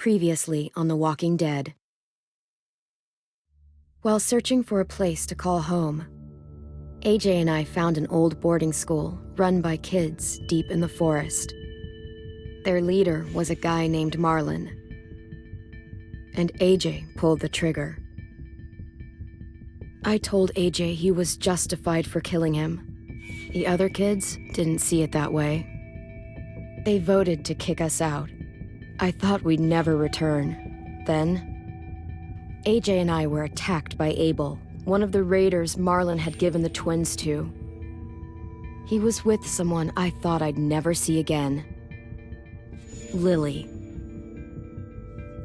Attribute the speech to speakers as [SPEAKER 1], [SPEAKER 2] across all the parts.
[SPEAKER 1] Previously on The Walking Dead. While searching for a place to call home, AJ and I found an old boarding school run by kids deep in the forest. Their leader was a guy named Marlon, and AJ pulled the trigger. I told AJ he was justified for killing him. The other kids didn't see it that way. They voted to kick us out. I thought we'd never return. Then, AJ and I were attacked by Abel, one of the raiders Marlon had given the twins to. He was with someone I thought I'd never see again. Lily.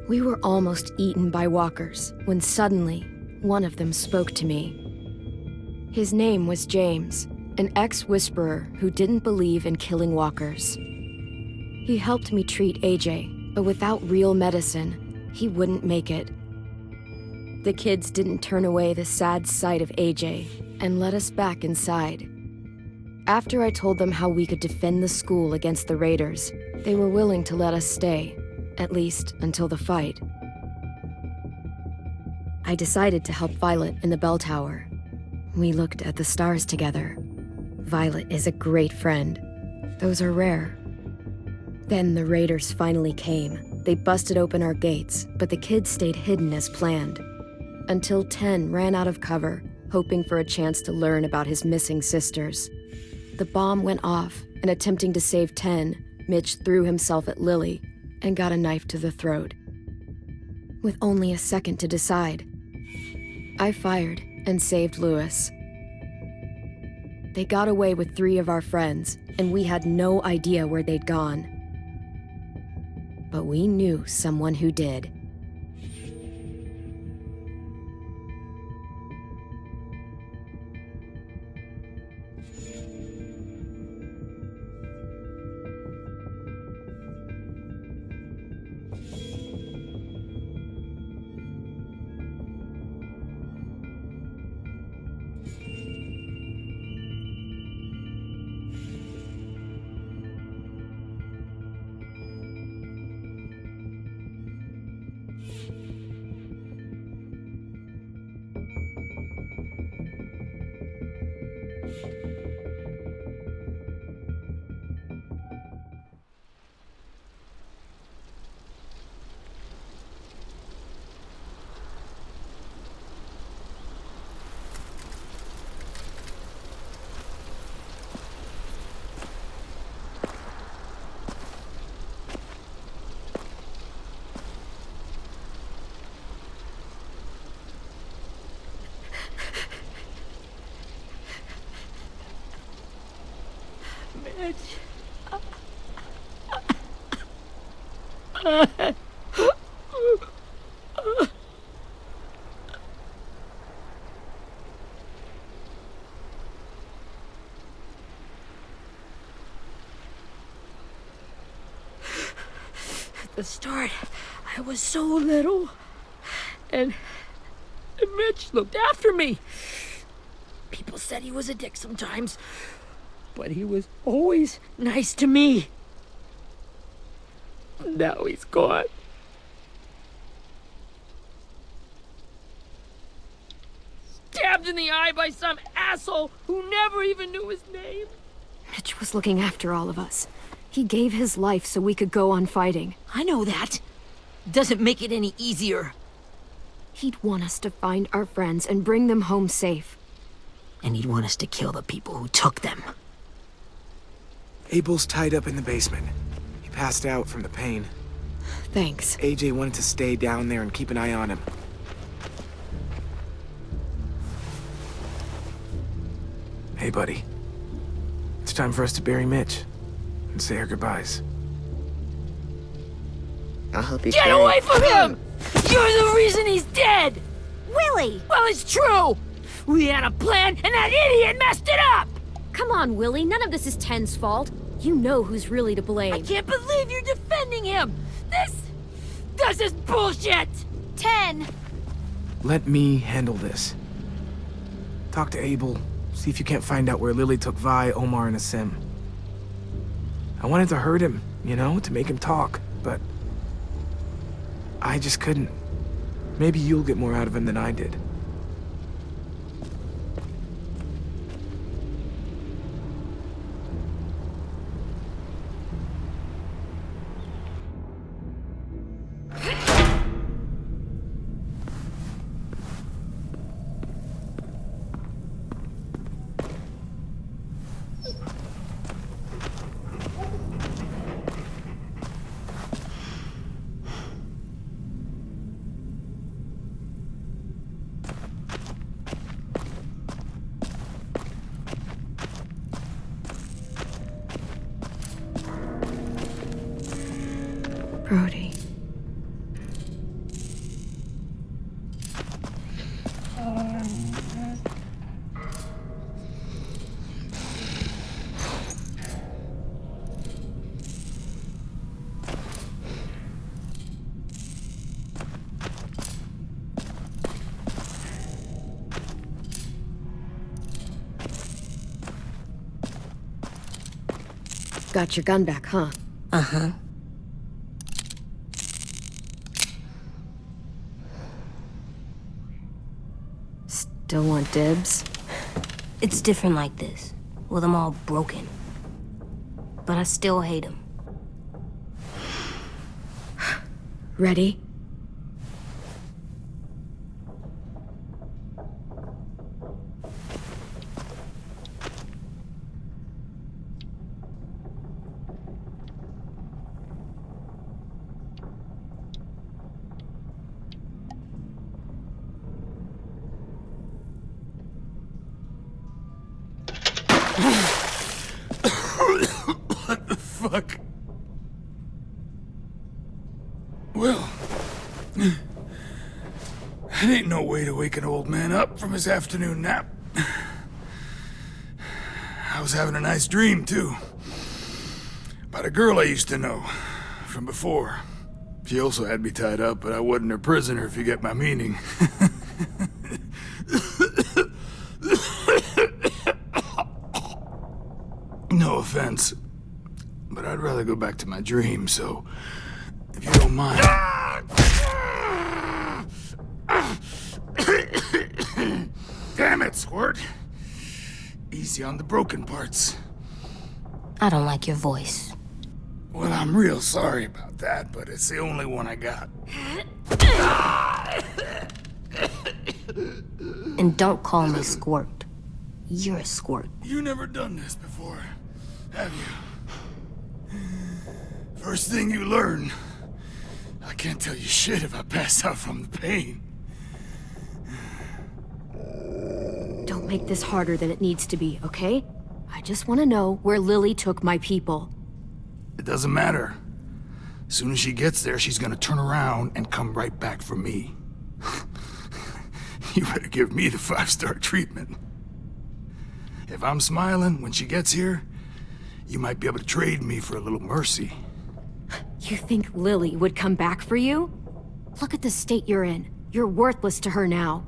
[SPEAKER 1] We were almost eaten by walkers when suddenly one of them spoke to me. His name was James, an ex-whisperer who didn't believe in killing walkers. He helped me treat AJ, but without real medicine, he wouldn't make it. The kids didn't turn away the sad sight of AJ and let us back inside. After I told them how we could defend the school against the raiders, they were willing to let us stay, at least until the fight. I decided to help Violet in the bell tower. We looked at the stars together. Violet is a great friend. Those are rare. Then the raiders finally came. They busted open our gates, but the kids stayed hidden as planned. Until Ten ran out of cover, hoping for a chance to learn about his missing sisters. The bomb went off, and attempting to save Ten, Mitch threw himself at Lily and got a knife to the throat. With only a second to decide, I fired and saved Lewis. They got away with 3 of our friends, and we had no idea where they'd gone. But we knew someone who did.
[SPEAKER 2] At the start, I was so little, and Mitch looked after me. People said he was a dick sometimes, but he was always nice to me. Now he's gone. Stabbed in the eye by some asshole who never even knew his name.
[SPEAKER 1] Mitch was looking after all of us. He gave his life so we could go on fighting.
[SPEAKER 2] I know that. Doesn't make it any easier.
[SPEAKER 1] He'd want us to find our friends and bring them home safe.
[SPEAKER 2] And he'd want us to kill the people who took them.
[SPEAKER 3] Abel's tied up in the basement. He passed out from the pain.
[SPEAKER 1] Thanks.
[SPEAKER 3] AJ wanted to stay down there and keep an eye on him. Hey, buddy. It's time for us to bury Mitch and say our goodbyes.
[SPEAKER 4] I'll help you.
[SPEAKER 2] Get away from him! You're the reason he's dead!
[SPEAKER 5] Willie!
[SPEAKER 2] Well, it's true! We had a plan, and that idiot messed it up!
[SPEAKER 5] Come on, Willie. None of this is Ten's fault. You know who's really to blame.
[SPEAKER 2] I can't believe you're defending him! This is bullshit!
[SPEAKER 5] 10!
[SPEAKER 3] Let me handle this. Talk to Abel. See if you can't find out where Lily took Vi, Omar, and Asim. I wanted to hurt him, you know, to make him talk, but I just couldn't. Maybe you'll get more out of him than I did.
[SPEAKER 1] Brody. Got your gun back, huh?
[SPEAKER 4] Uh-huh.
[SPEAKER 1] Still want dibs?
[SPEAKER 4] It's different like this, with them all broken. But I still hate him.
[SPEAKER 1] Ready?
[SPEAKER 6] What the fuck? Well, that ain't no way to wake an old man up from his afternoon nap. I was having a nice dream, too. About a girl I used to know from before. She also had me tied up, but I wasn't her prisoner, if you get my meaning. No offense, but I'd rather go back to my dream, so if you don't mind. Damn it, Squirt. Easy on the broken parts.
[SPEAKER 4] I don't like your voice.
[SPEAKER 6] Well, I'm real sorry about that, but it's the only one I got.
[SPEAKER 4] And don't call me Squirt. You're a squirt.
[SPEAKER 6] You never done this before, have you? First thing you learn, I can't tell you shit if I pass out from the pain.
[SPEAKER 1] Don't make this harder than it needs to be, okay? I just want to know where Lily took my people.
[SPEAKER 6] It doesn't matter. As soon as she gets there, she's gonna turn around and come right back for me. You better give me the 5-star treatment. If I'm smiling when she gets here, you might be able to trade me for a little mercy.
[SPEAKER 1] You think Lily would come back for you? Look at the state you're in. You're worthless to her now.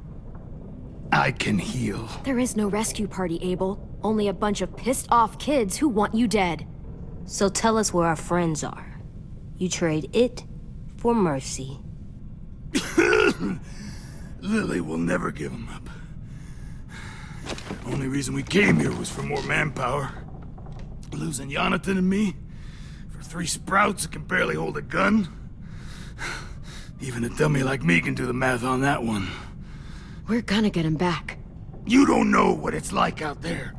[SPEAKER 6] I can heal.
[SPEAKER 1] There is no rescue party, Abel. Only a bunch of pissed-off kids who want you dead.
[SPEAKER 4] So tell us where our friends are. You trade it for mercy.
[SPEAKER 6] Lily will never give him up. Only reason we came here was for more manpower. Losing Jonathan and me for 3 sprouts that can barely hold a gun. Even a dummy like me can do the math on that one.
[SPEAKER 1] We're gonna get him back.
[SPEAKER 6] You don't know what it's like out there.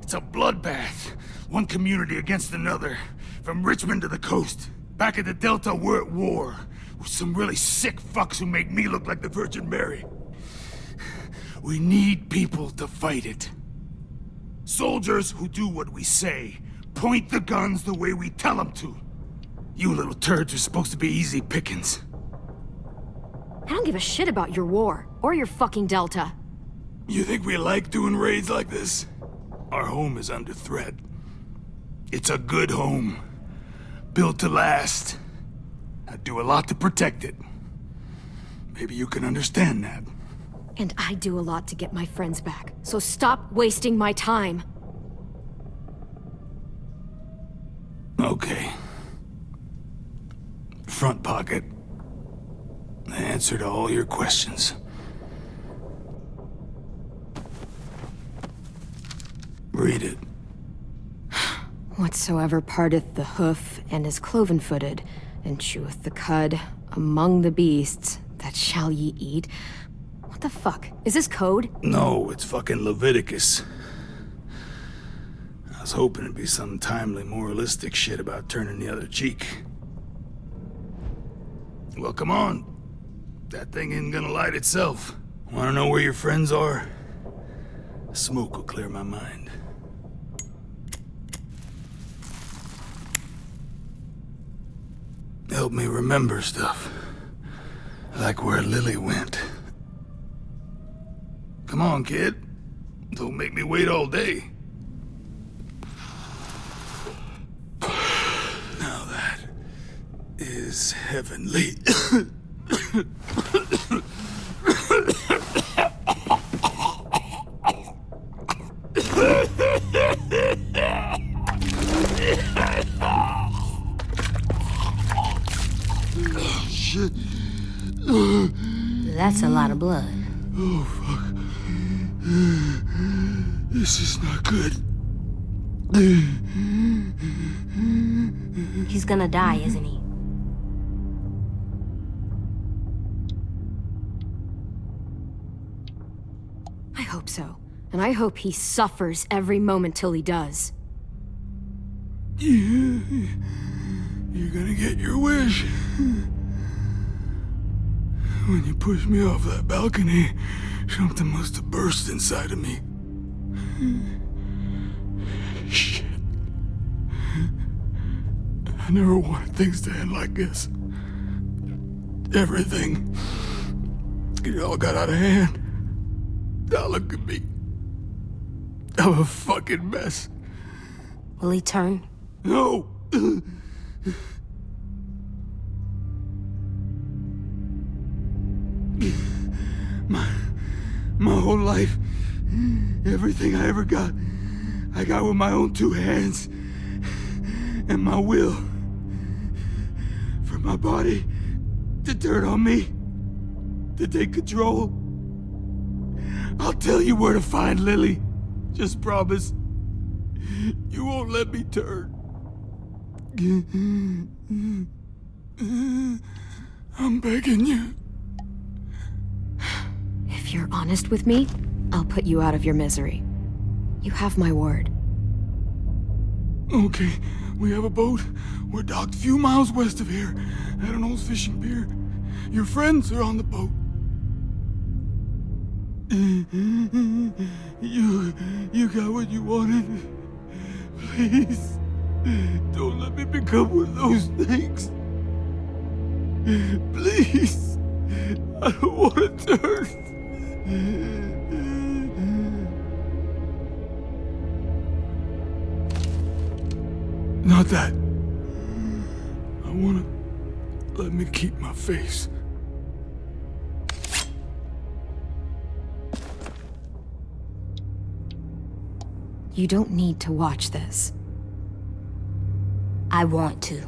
[SPEAKER 6] It's a bloodbath. One community against another. From Richmond to the coast. Back at the Delta, we're at war. With some really sick fucks who make me look like the Virgin Mary. We need people to fight it. Soldiers who do what we say. Point the guns the way we tell them to. You little turds are supposed to be easy pickings.
[SPEAKER 1] I don't give a shit about your war, or your fucking Delta.
[SPEAKER 6] You think we like doing raids like this? Our home is under threat. It's a good home. Built to last. I'd do a lot to protect it. Maybe you can understand that.
[SPEAKER 1] And I do a lot to get my friends back, so stop wasting my time.
[SPEAKER 6] Okay. Front pocket. answer to all your questions. Read it.
[SPEAKER 1] Whatsoever parteth the hoof and is cloven-footed, and cheweth the cud among the beasts, that shall ye eat. What the fuck? Is this code?
[SPEAKER 6] No, it's fucking Leviticus. I was hoping it'd be some timely moralistic shit about turning the other cheek. Well, come on. That thing isn't gonna light itself. Wanna know where your friends are? Smoke will clear my mind. Help me remember stuff. Like where Lily went. Come on, kid. Don't make me wait all day. Now that is heavenly. Shit.
[SPEAKER 4] That's a lot of blood.
[SPEAKER 6] Oh, fuck. This is not good.
[SPEAKER 4] He's gonna die, isn't he?
[SPEAKER 1] I hope so. And I hope he suffers every moment till he does.
[SPEAKER 6] You're gonna get your wish. When you pushed me off that balcony, something must have burst inside of me. Shit. I never wanted things to end like this. Everything. It all got out of hand. Now look at me. I'm a fucking mess.
[SPEAKER 4] Will he turn?
[SPEAKER 6] No! My whole life, everything I ever got, I got with my own two hands and my will. For my body to turn on me, to take control. I'll tell you where to find Lily. Just promise you won't let me turn. I'm begging you.
[SPEAKER 1] If you're honest with me, I'll put you out of your misery. You have my word.
[SPEAKER 6] Okay, we have a boat. We're docked a few miles west of here, at an old fishing pier. Your friends are on the boat. You got what you wanted. Please, don't let me become one of those things. Please, I don't want to turn. Not that. I wanna let me keep my face.
[SPEAKER 1] You don't need to watch this.
[SPEAKER 4] I want to.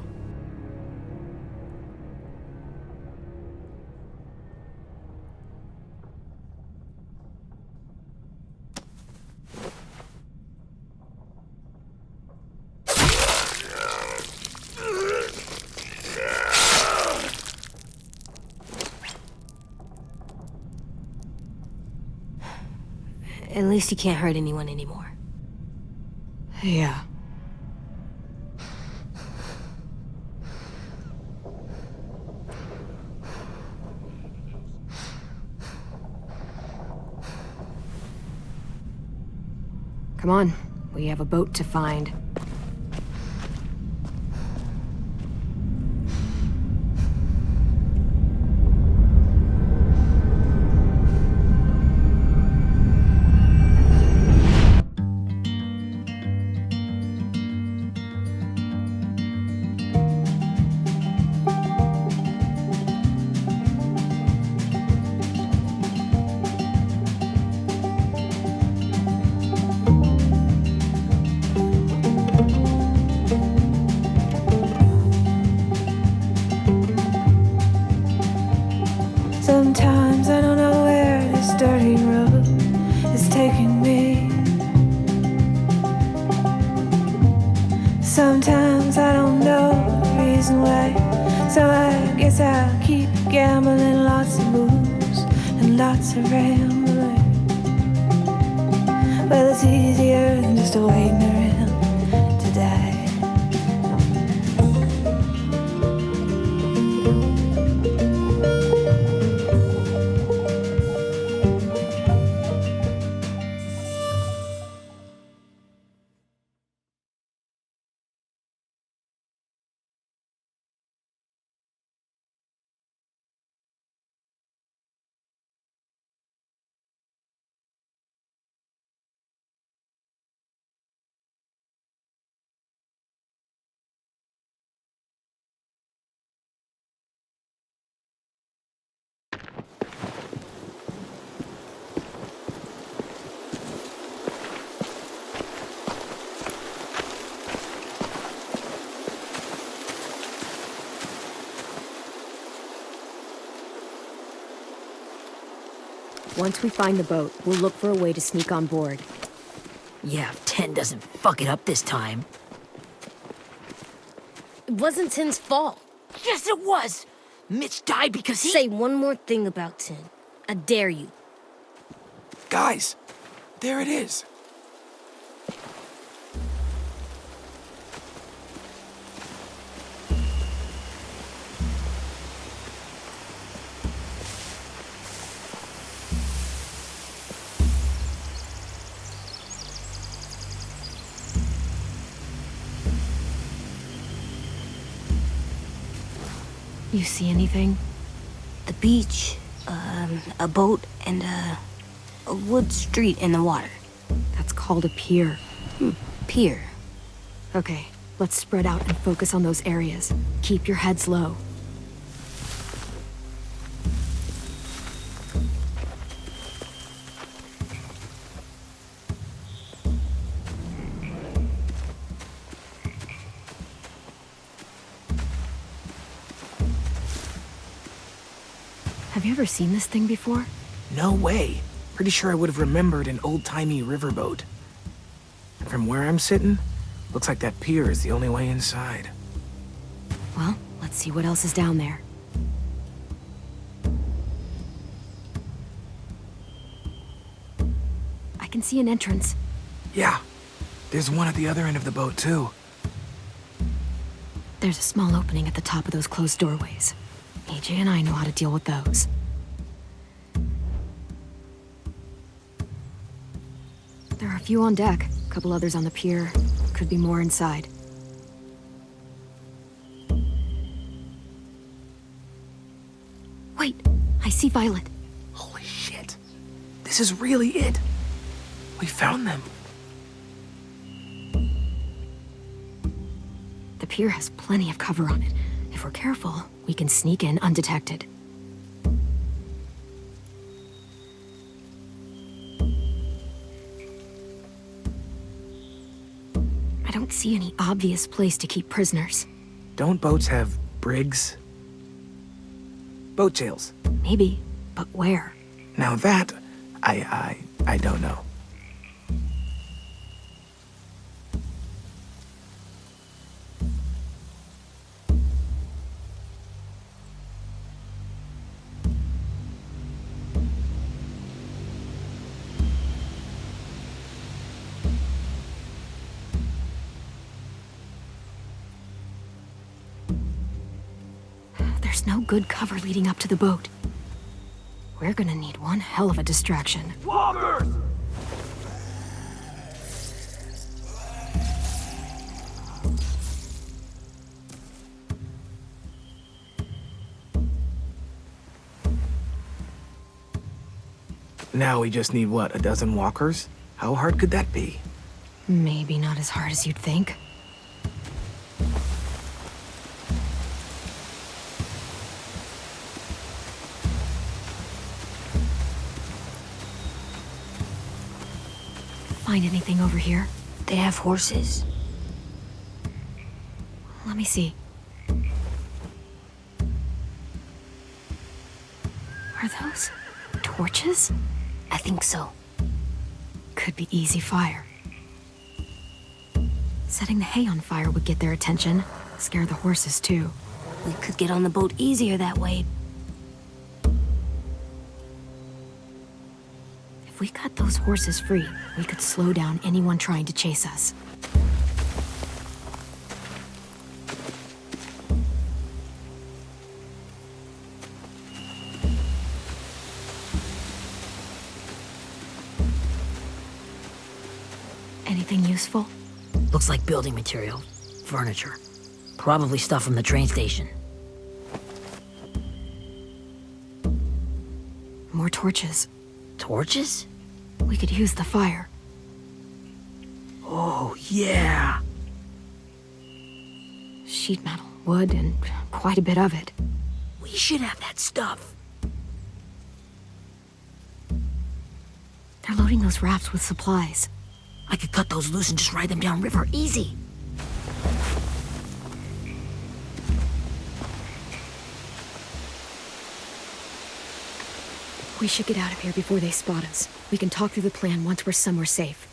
[SPEAKER 4] At least he can't hurt anyone anymore.
[SPEAKER 1] Yeah. Come on, we have a boat to find.
[SPEAKER 7] Sometimes I don't know where this dirty road is taking me. Sometimes I don't know the reason why, so I guess I'll keep gambling. Lots of moves and lots of rambling. Well, it's easier than just waiting around to die.
[SPEAKER 1] Once we find the boat, we'll look for a way to sneak on board.
[SPEAKER 2] Yeah, if 10 doesn't fuck it up this time.
[SPEAKER 5] It wasn't Tin's fault.
[SPEAKER 2] Yes, it was! Mitch died because he—
[SPEAKER 4] Say one more thing about Tin. I dare you.
[SPEAKER 3] Guys, there it is.
[SPEAKER 1] You see anything?
[SPEAKER 4] The beach, a boat, and a wood street in the water.
[SPEAKER 1] That's called a pier.
[SPEAKER 4] Pier.
[SPEAKER 1] Okay, let's spread out and focus on those areas. Keep your heads low. Have you ever seen this thing before?
[SPEAKER 3] No way. Pretty sure I would have remembered an old-timey riverboat. And from where I'm sitting, looks like that pier is the only way inside.
[SPEAKER 1] Well, let's see what else is down there. I can see an entrance.
[SPEAKER 3] Yeah, there's one at the other end of the boat, too.
[SPEAKER 1] There's a small opening at the top of those closed doorways. AJ and I know how to deal with those. There are a few on deck, a couple others on the pier. Could be more inside. Wait, I see Violet.
[SPEAKER 3] Holy shit. This is really it. We found them.
[SPEAKER 1] The pier has plenty of cover on it. If we're careful, we can sneak in undetected. I don't see any obvious place to keep prisoners.
[SPEAKER 3] Don't boats have brigs? Boat jails.
[SPEAKER 1] Maybe, but where?
[SPEAKER 3] Now that, I don't know.
[SPEAKER 1] There's no good cover leading up to the boat. We're gonna need one hell of a distraction.
[SPEAKER 6] Walkers!
[SPEAKER 3] Now we just need, what, a dozen walkers? How hard could that be?
[SPEAKER 1] Maybe not as hard as you'd think. Find anything over here?
[SPEAKER 4] They have horses.
[SPEAKER 1] Let me see. Are those torches?
[SPEAKER 4] I think so.
[SPEAKER 1] Could be easy fire. Setting the hay on fire would get their attention. Scare the horses, too.
[SPEAKER 4] We could get on the boat easier that way.
[SPEAKER 1] If we cut those horses free, we could slow down anyone trying to chase us. Anything useful?
[SPEAKER 2] Looks like building material. Furniture. Probably stuff from the train station.
[SPEAKER 1] More torches.
[SPEAKER 2] Torches?
[SPEAKER 1] We could use the fire.
[SPEAKER 2] Oh, yeah.
[SPEAKER 1] Sheet metal, wood, and quite a bit of it.
[SPEAKER 2] We should have that stuff.
[SPEAKER 1] They're loading those rafts with supplies.
[SPEAKER 2] I could cut those loose and just ride them downriver, easy.
[SPEAKER 1] We should get out of here before they spot us. We can talk through the plan once we're somewhere safe.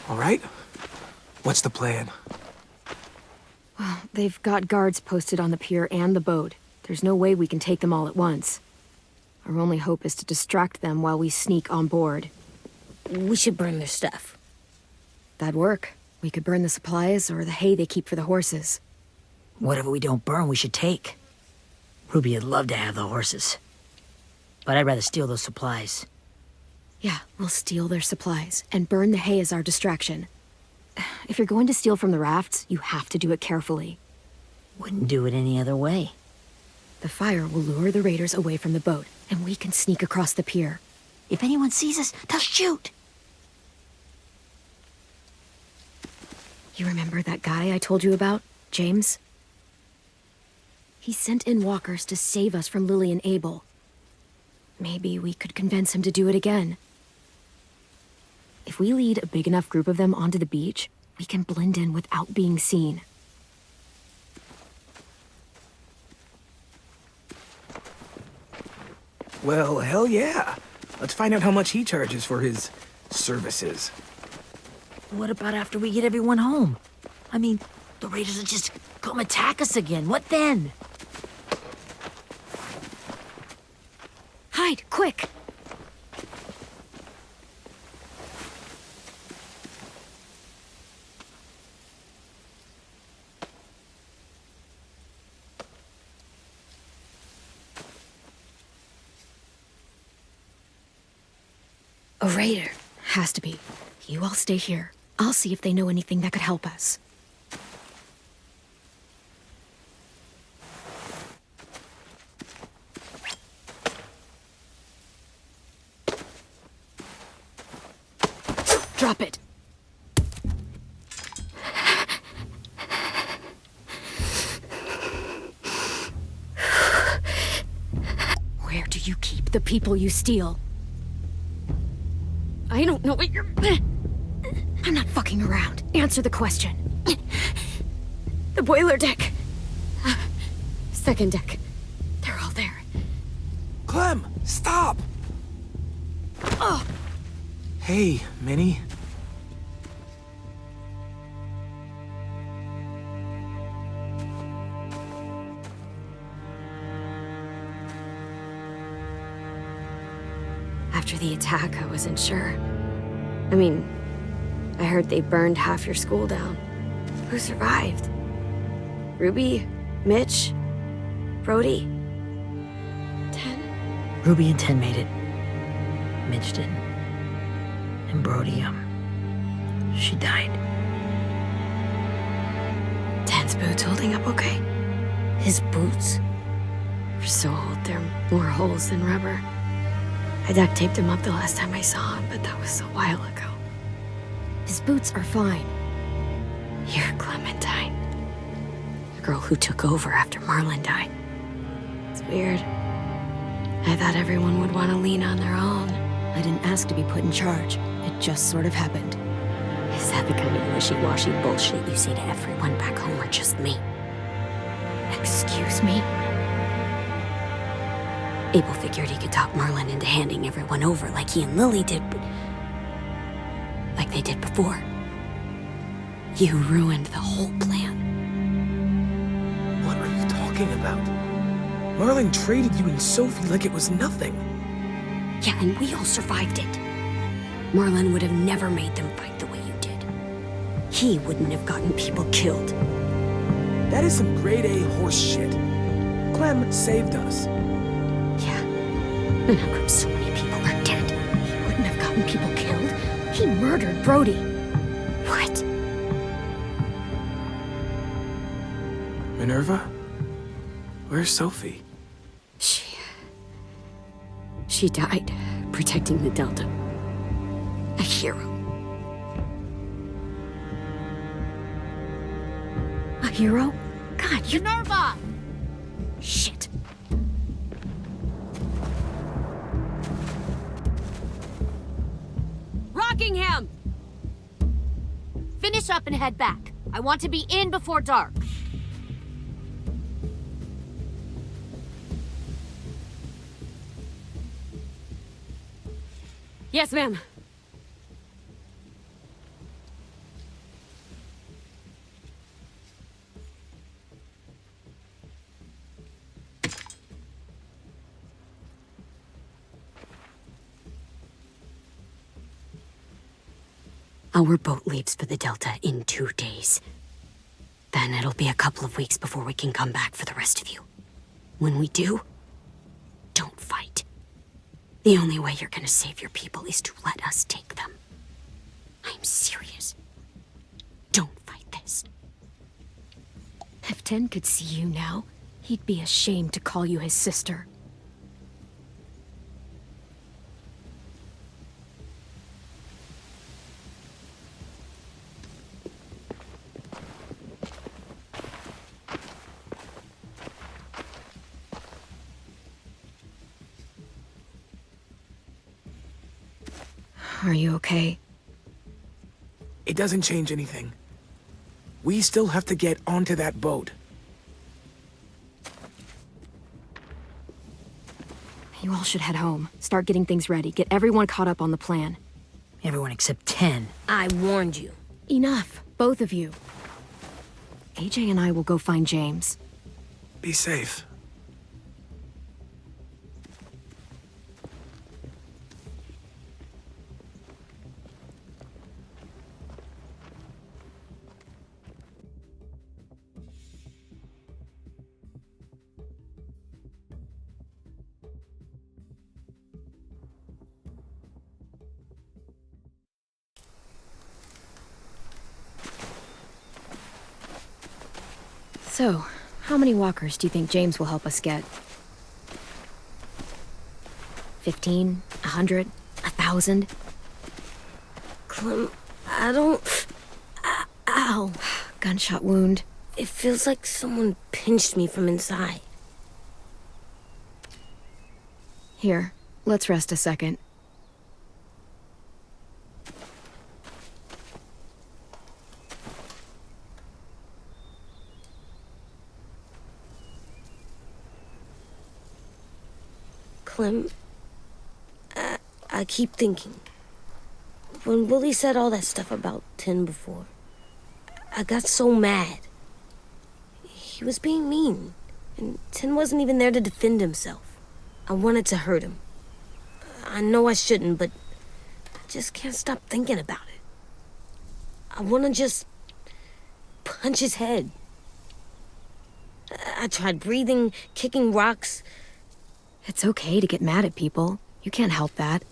[SPEAKER 3] All right? What's the plan?
[SPEAKER 1] Well, they've got guards posted on the pier and the boat. There's no way we can take them all at once. Our only hope is to distract them while we sneak on board.
[SPEAKER 4] We should burn their stuff.
[SPEAKER 1] That'd work. We could burn the supplies or the hay they keep for the horses.
[SPEAKER 2] Whatever we don't burn, we should take. Ruby would love to have the horses. But I'd rather steal those supplies.
[SPEAKER 1] Yeah, we'll steal their supplies and burn the hay as our distraction. If you're going to steal from the rafts, you have to do it carefully.
[SPEAKER 2] Wouldn't do it any other way.
[SPEAKER 1] The fire will lure the raiders away from the boat, and we can sneak across the pier.
[SPEAKER 2] If anyone sees us, they'll shoot.
[SPEAKER 1] You remember that guy I told you about, James? He sent in walkers to save us from Lily and Abel. Maybe we could convince him to do it again. If we lead a big enough group of them onto the beach, we can blend in without being seen.
[SPEAKER 3] Well, hell yeah. Let's find out how much he charges for his services.
[SPEAKER 2] What about after we get everyone home? I mean, the raiders will just come attack us again. What then?
[SPEAKER 1] Hide, quick! A raider. Has to be. You all stay here. I'll see if they know anything that could help us. Drop it. Where do you keep the people you steal? I don't know what you're... I'm not fucking around. Answer the question. The boiler deck. Second deck. They're all there.
[SPEAKER 3] Clem, stop!
[SPEAKER 1] Oh!
[SPEAKER 3] Hey, Minnie.
[SPEAKER 1] After the attack, I wasn't sure. I mean, I heard they burned half your school down. Who survived? Ruby? Mitch? Brody? 10?
[SPEAKER 2] Ruby and 10 made it. Mitch didn't. And Brody, she died.
[SPEAKER 1] 10's boots holding up okay?
[SPEAKER 4] His boots?
[SPEAKER 1] They're so old, there are more holes than rubber. I duct taped him up the last time I saw him, but that was a while ago. His boots are fine. You're Clementine. The girl who took over after Marlon died. It's weird. I thought everyone would want to lean on their own. I didn't ask to be put in charge. It just sort of happened.
[SPEAKER 5] Is that the kind of wishy-washy bullshit you say to everyone back home or just me?
[SPEAKER 1] Excuse me?
[SPEAKER 5] Abel figured he could talk Merlin into handing everyone over like he and Lily did, but... like they did before. You ruined the whole plan.
[SPEAKER 3] What are you talking about? Merlin traded you and Sophie like it was nothing.
[SPEAKER 5] Yeah, and we all survived it. Merlin would have never made them fight the way you did. He wouldn't have gotten people killed.
[SPEAKER 3] That is some grade A horse shit. Clem saved us.
[SPEAKER 5] Yeah, and how come so many people are dead?
[SPEAKER 1] He wouldn't have gotten people killed. He murdered Brody.
[SPEAKER 5] What?
[SPEAKER 3] Minerva? Where's Sophie?
[SPEAKER 5] She died protecting the Delta. A hero.
[SPEAKER 1] A hero? God, you're...
[SPEAKER 5] Minerva! Shit. Rockingham! Finish up and head back. I want to be in before dark. Yes, ma'am. Our boat leaves for the Delta in 2 days. Then it'll be a couple of weeks before we can come back for the rest of you. When we do, don't fight. The only way you're gonna save your people is to let us take them. I'm serious. Don't fight this.
[SPEAKER 1] If Tin could see you now, he'd be ashamed to call you his sister. Are you okay?
[SPEAKER 3] It doesn't change anything. We still have to get onto that boat.
[SPEAKER 1] You all should head home. Start getting things ready. Get everyone caught up on the plan.
[SPEAKER 2] Everyone except 10.
[SPEAKER 4] I warned you.
[SPEAKER 1] Enough, both of you. AJ and I will go find James.
[SPEAKER 3] Be safe.
[SPEAKER 1] So, how many walkers do you think James will help us get? 15? 100? 1,000?
[SPEAKER 4] Clem, I don't... Ow.
[SPEAKER 1] Gunshot wound.
[SPEAKER 4] It feels like someone pinched me from inside.
[SPEAKER 1] Here, let's rest a second.
[SPEAKER 4] Clem, I keep thinking. When Willie said all that stuff about Tin before, I got so mad. He was being mean, and Tin wasn't even there to defend himself. I wanted to hurt him. I know I shouldn't, but I just can't stop thinking about it. I want to just punch his head. I tried breathing, kicking rocks.
[SPEAKER 1] It's okay to get mad at people. You can't help that.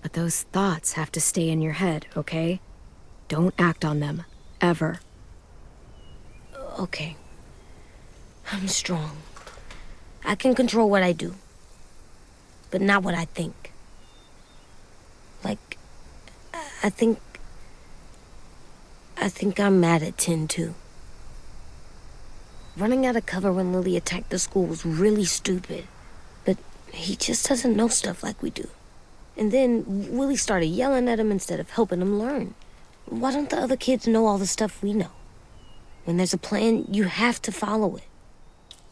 [SPEAKER 1] But those thoughts have to stay in your head, okay? Don't act on them. Ever.
[SPEAKER 4] Okay. I'm strong. I can control what I do. But not what I think. Like, I think I'm mad at Tin, too. Running out of cover when Lily attacked the school was really stupid. But he just doesn't know stuff like we do. And then Willie started yelling at him instead of helping him learn. Why don't the other kids know all the stuff we know? When there's a plan, you have to follow it.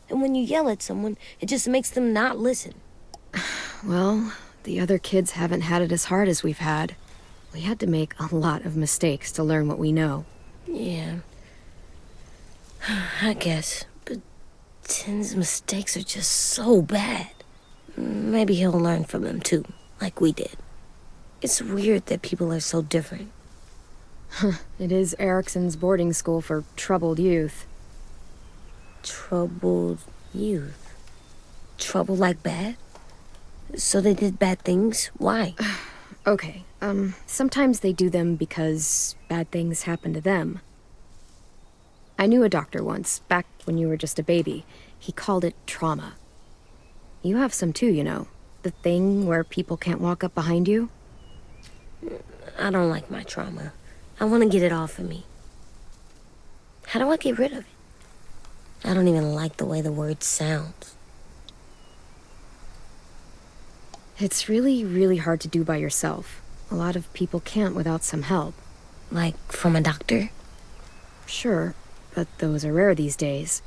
[SPEAKER 4] And when you yell at someone, it just makes them not listen.
[SPEAKER 1] Well, the other kids haven't had it as hard as we've had. We had to make a lot of mistakes to learn what we know.
[SPEAKER 4] Yeah. I guess. But Tin's mistakes are just so bad. Maybe he'll learn from them too, like we did. It's weird that people are so different.
[SPEAKER 1] It is Erickson's boarding school for troubled youth.
[SPEAKER 4] Troubled youth? Trouble like bad? So they did bad things? Why?
[SPEAKER 1] Okay, sometimes they do them because bad things happen to them. I knew a doctor once, back when you were just a baby. He called it trauma. You have some too, you know. The thing where people can't walk up behind you.
[SPEAKER 4] I don't like my trauma. I want to get it off of me. How do I get rid of it? I don't even like the way the word sounds.
[SPEAKER 1] It's really, really hard to do by yourself. A lot of people can't without some help.
[SPEAKER 4] Like from a doctor?
[SPEAKER 1] Sure, but those are rare these days.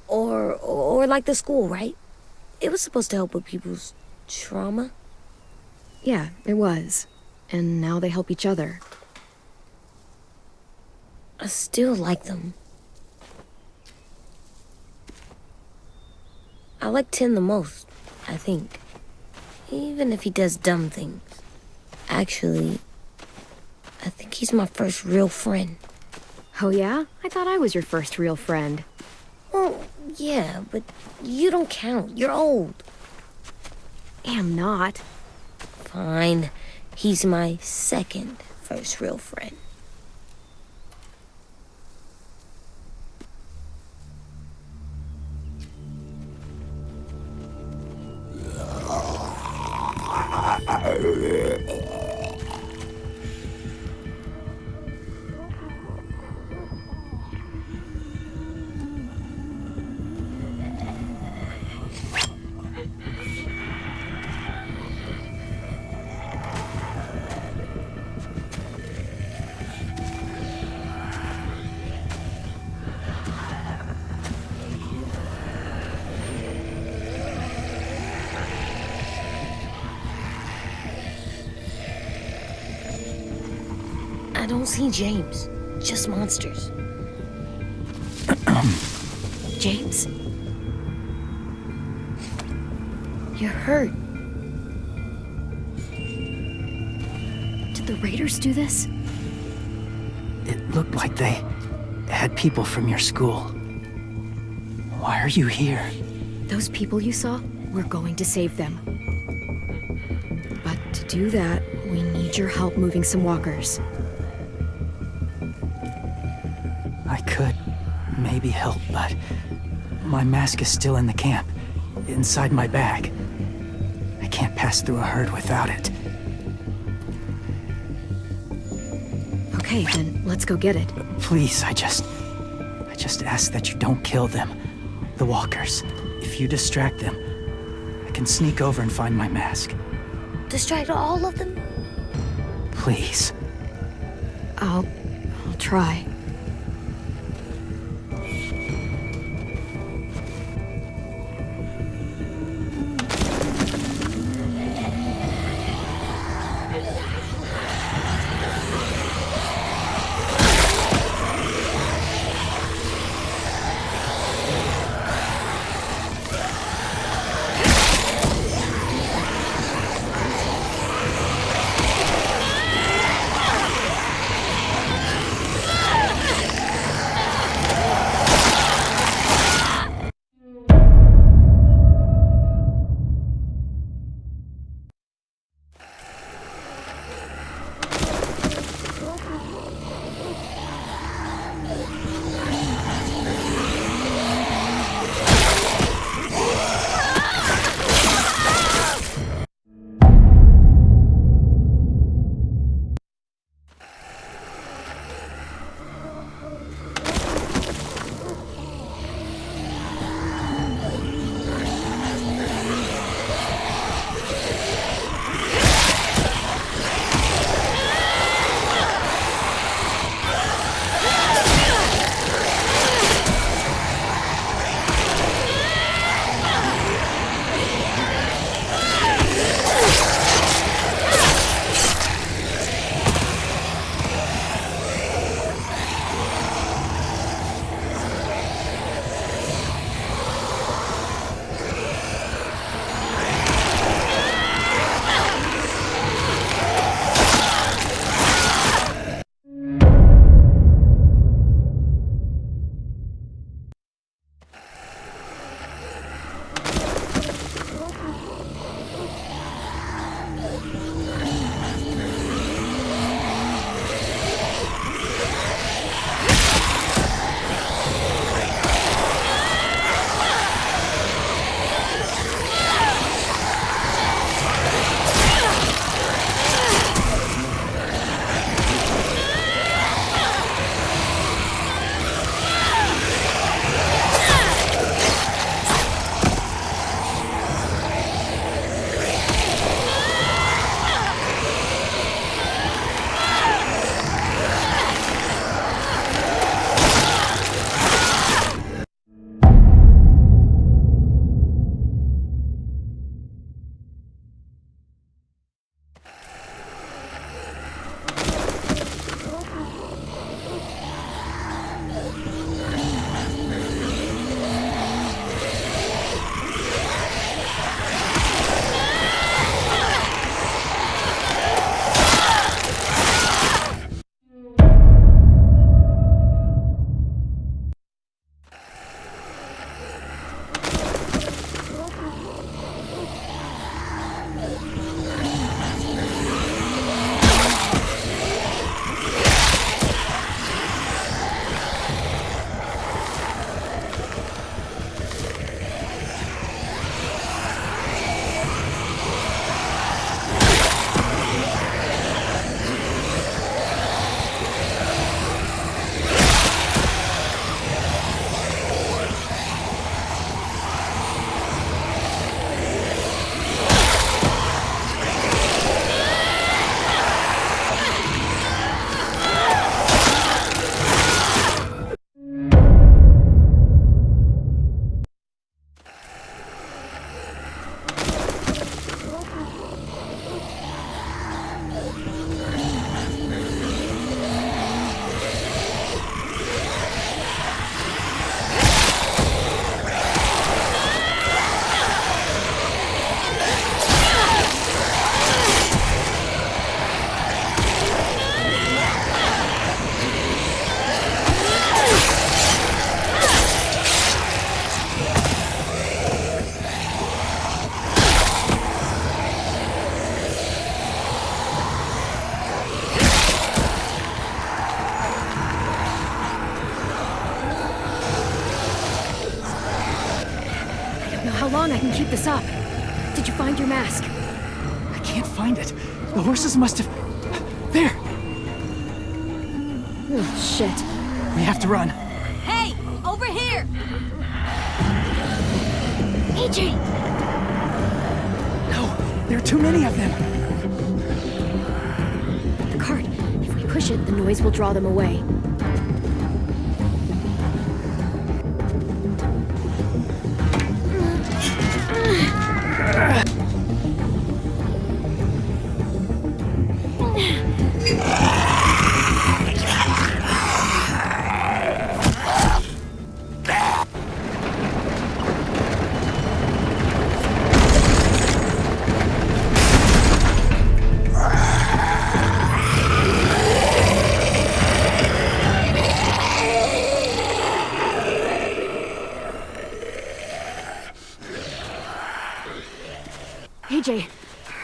[SPEAKER 4] Or like the school, right? It was supposed to help with people's trauma.
[SPEAKER 1] Yeah, it was. And now they help each other.
[SPEAKER 4] I still like them. I like Tin the most, I think. Even if he does dumb things. Actually, I think he's my first real friend.
[SPEAKER 1] Oh yeah? I thought I was your first real friend.
[SPEAKER 4] Well, yeah, but you don't count. You're old.
[SPEAKER 1] Am not.
[SPEAKER 4] Fine. He's my second first real friend. I don't see James, just monsters.
[SPEAKER 1] James?
[SPEAKER 4] You're hurt.
[SPEAKER 1] Did the Raiders do this?
[SPEAKER 3] It looked like they had people from your school. Why are you here?
[SPEAKER 1] Those people you saw, we're going to save them. But to do that, we need your help moving some walkers.
[SPEAKER 3] I could maybe help, but my mask is still in the camp, inside my bag. I can't pass through a herd without it.
[SPEAKER 1] Okay, then let's go get it.
[SPEAKER 3] Please, I just ask that you don't kill them. The walkers. If you distract them, I can sneak over and find my mask.
[SPEAKER 4] Distract all of them?
[SPEAKER 3] Please.
[SPEAKER 1] I'll try. don't know how long I can keep this up. Did you find your mask?
[SPEAKER 3] I can't find it. The horses must have... There!
[SPEAKER 1] Oh, shit.
[SPEAKER 3] We have to run.
[SPEAKER 5] Hey! Over here!
[SPEAKER 1] AJ!
[SPEAKER 3] No, there are too many of them.
[SPEAKER 1] The cart. If we push it, the noise will draw them away. AJ,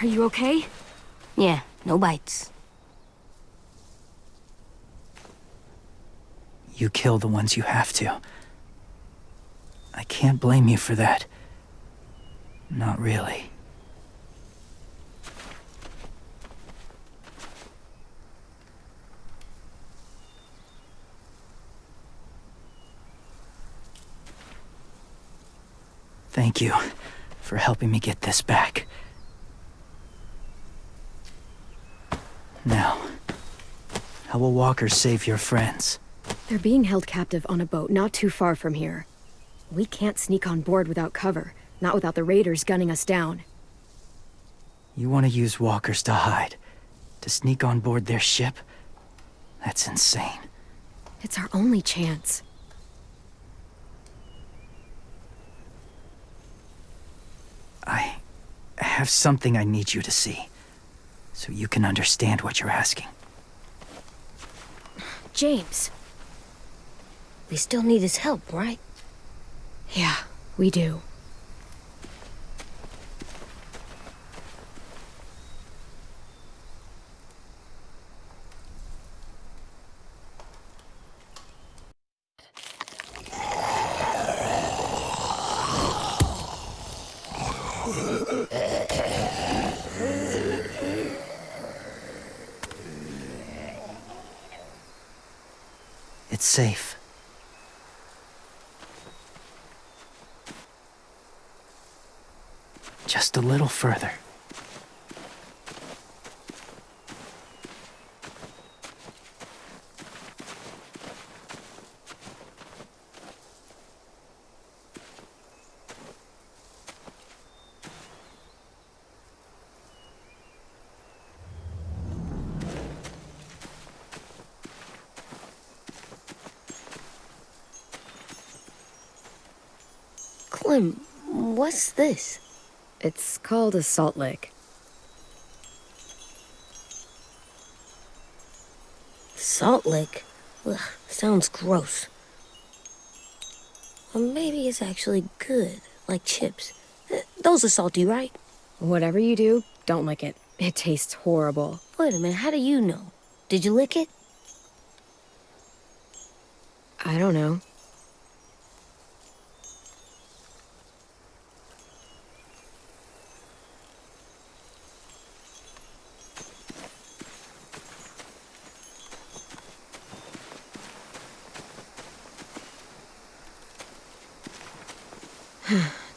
[SPEAKER 1] are you okay?
[SPEAKER 4] Yeah, no bites.
[SPEAKER 3] You kill the ones you have to. I can't blame you for that. Not really. Thank you for helping me get this back. Now, how will walkers save your friends?
[SPEAKER 1] They're being held captive on a boat not too far from here. We can't sneak on board without cover, not without the raiders gunning us down.
[SPEAKER 3] You want to use walkers to hide? To sneak on board their ship? That's insane.
[SPEAKER 1] It's our only chance.
[SPEAKER 3] I have something I need you to see, so you can understand what you're asking.
[SPEAKER 1] James.
[SPEAKER 4] We still need his help, right?
[SPEAKER 1] Yeah, we do.
[SPEAKER 3] It's safe. Just a little further.
[SPEAKER 4] Clem, what's this?
[SPEAKER 1] It's called a salt lick.
[SPEAKER 4] Salt lick? Ugh, sounds gross. Or maybe it's actually good, like chips. Those are salty, right?
[SPEAKER 1] Whatever you do, don't lick it. It tastes horrible.
[SPEAKER 4] Wait a minute, how do you know? Did you lick it?
[SPEAKER 1] I don't know.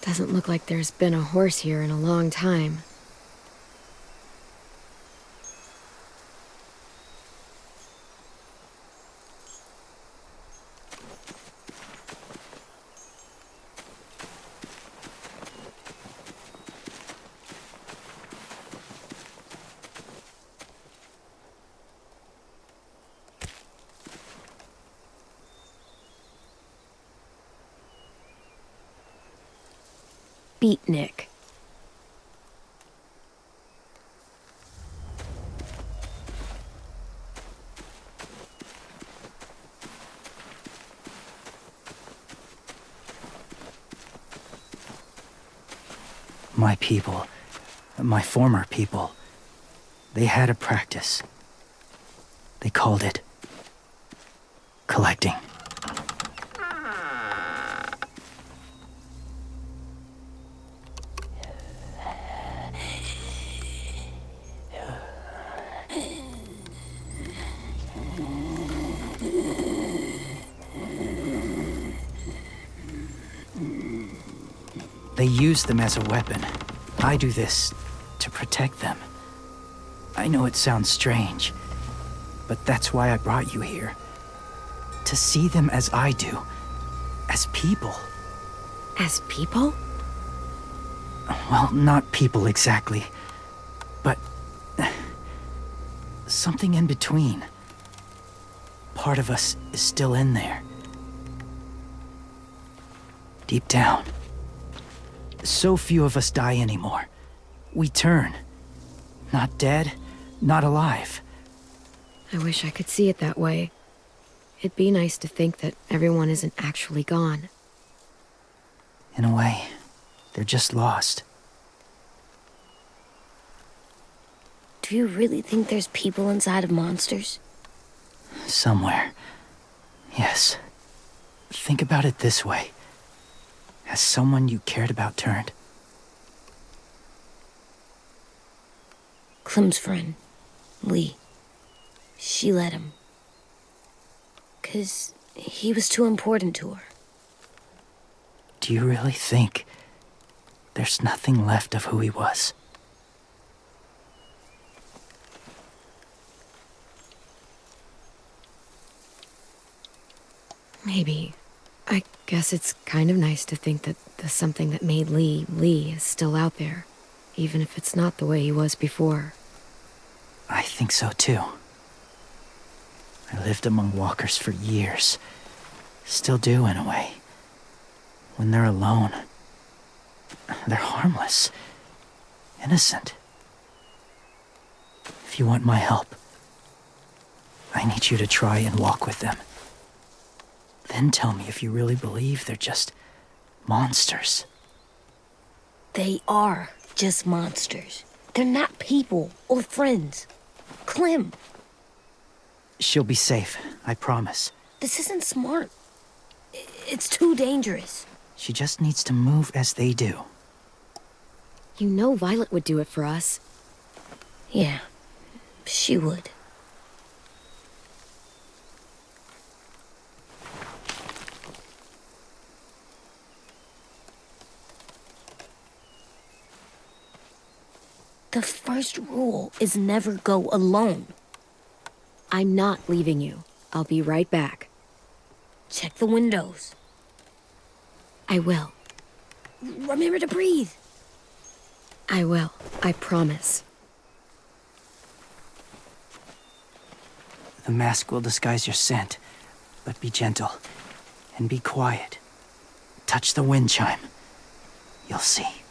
[SPEAKER 1] Doesn't look like there's been a horse here in a long time. Beatnik.
[SPEAKER 3] My people, my former people, they had a practice. They called it collecting. They use them as a weapon. I do this to protect them. I know it sounds strange, but that's why I brought you here. To see them as I do. As people.
[SPEAKER 1] As people?
[SPEAKER 3] Well, not people exactly, but something in between. Part of us is still in there. Deep down. So few of us die anymore. We turn. Not dead, not alive.
[SPEAKER 1] I wish I could see it that way. It'd be nice to think that everyone isn't actually gone.
[SPEAKER 3] In a way, they're just lost.
[SPEAKER 4] Do you really think there's people inside of monsters?
[SPEAKER 3] Somewhere. Yes. Think about it this way. Has someone you cared about turned?
[SPEAKER 4] Clem's friend, Lee. She let him. 'Cause he was too important to her.
[SPEAKER 3] Do you really think there's nothing left of who he was?
[SPEAKER 1] Maybe. I guess it's kind of nice to think that the something that made Lee, Lee is still out there, even if it's not the way he was before.
[SPEAKER 3] I think so too. I lived among walkers for years. Still do in a way. When they're alone, they're harmless. Innocent. If you want my help, I need you to try and walk with them. Then tell me if you really believe they're just monsters.
[SPEAKER 4] They are just monsters. They're not people or friends. Clem,
[SPEAKER 3] She'll be safe, I promise.
[SPEAKER 4] this isn't smart. It's too dangerous.
[SPEAKER 3] She just needs to move as they do.
[SPEAKER 1] You know Violet would do it for us.
[SPEAKER 4] Yeah, she would. The first rule is never go alone.
[SPEAKER 1] I'm not leaving you. I'll be right back.
[SPEAKER 4] Check the windows.
[SPEAKER 1] I will.
[SPEAKER 4] Remember to breathe.
[SPEAKER 1] I will. I promise.
[SPEAKER 3] The mask will disguise your scent, but be gentle and be quiet. Touch the wind chime. You'll see.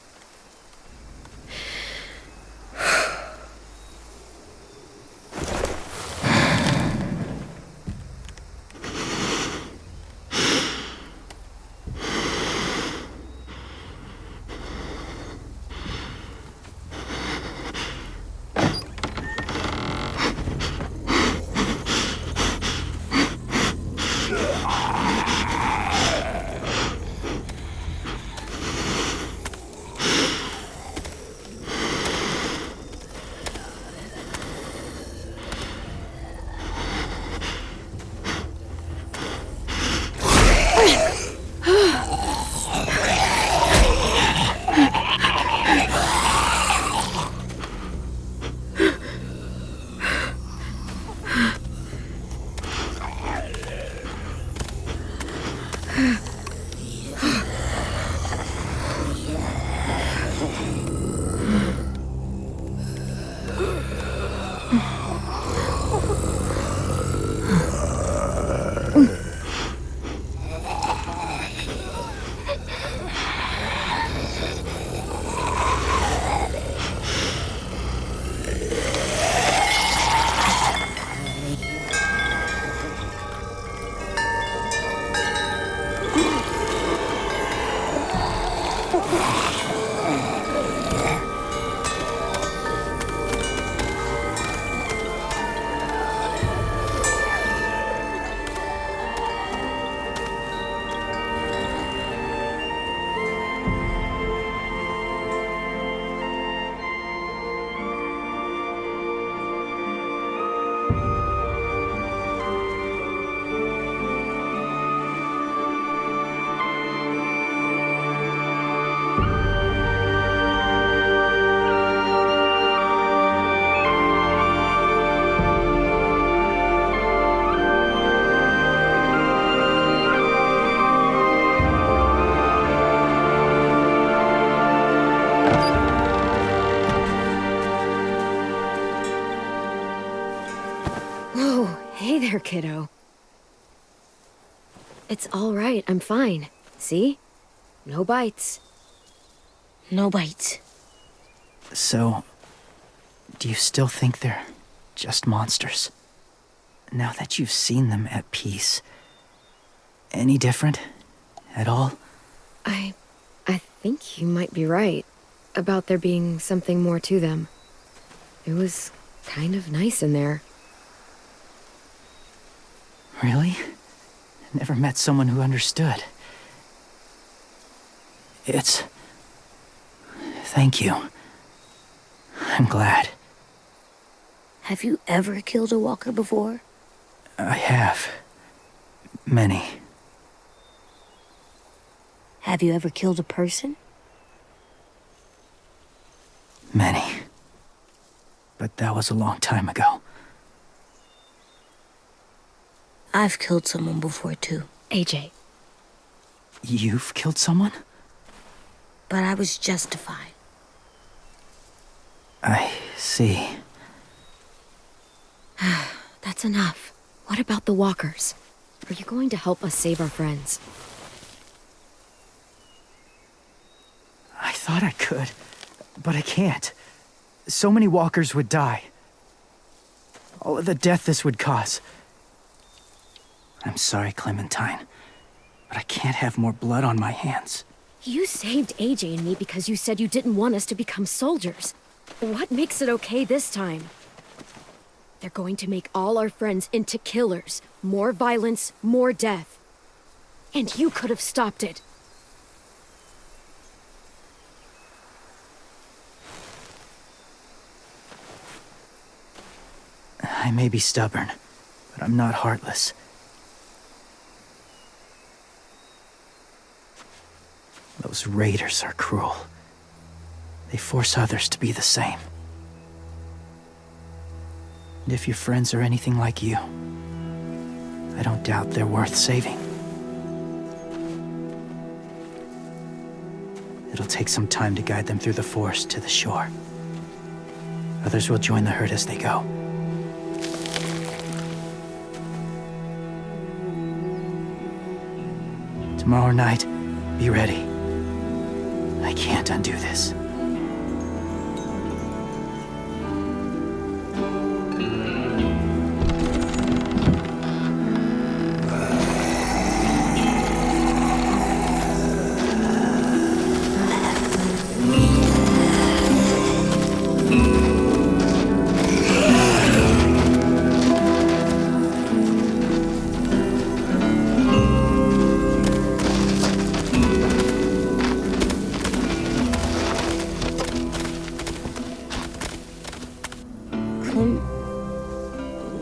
[SPEAKER 1] there, kiddo. It's all right. I'm fine. See? No bites.
[SPEAKER 4] No bites.
[SPEAKER 3] So, do you still think they're just monsters? Now that you've seen them at peace, any different at all?
[SPEAKER 1] I think you might be right about there being something more to them. It was kind of nice in there.
[SPEAKER 3] Really? Never met someone who understood. Thank you. I'm glad.
[SPEAKER 4] Have you ever killed a walker before?
[SPEAKER 3] I have. Many.
[SPEAKER 4] Have you ever killed a person?
[SPEAKER 3] Many. But that was a long time ago.
[SPEAKER 4] I've killed someone before, too.
[SPEAKER 1] AJ.
[SPEAKER 3] You've killed someone?
[SPEAKER 4] But I was justified.
[SPEAKER 3] I see.
[SPEAKER 1] That's enough. What about the walkers? Are you going to help us save our friends?
[SPEAKER 3] I thought I could, but I can't. So many walkers would die. All of the death this would cause. I'm sorry, Clementine, but I can't have more blood on my hands.
[SPEAKER 1] You saved AJ and me because you said you didn't want us to become soldiers. What makes it okay this time? They're going to make all our friends into killers. More violence, more death. And you could have stopped it.
[SPEAKER 3] I may be stubborn, but I'm not heartless. Those raiders are cruel. They force others to be the same. And if your friends are anything like you, I don't doubt they're worth saving. It'll take some time to guide them through the forest to the shore. Others will join the herd as they go. Tomorrow night, be ready. I can't undo this.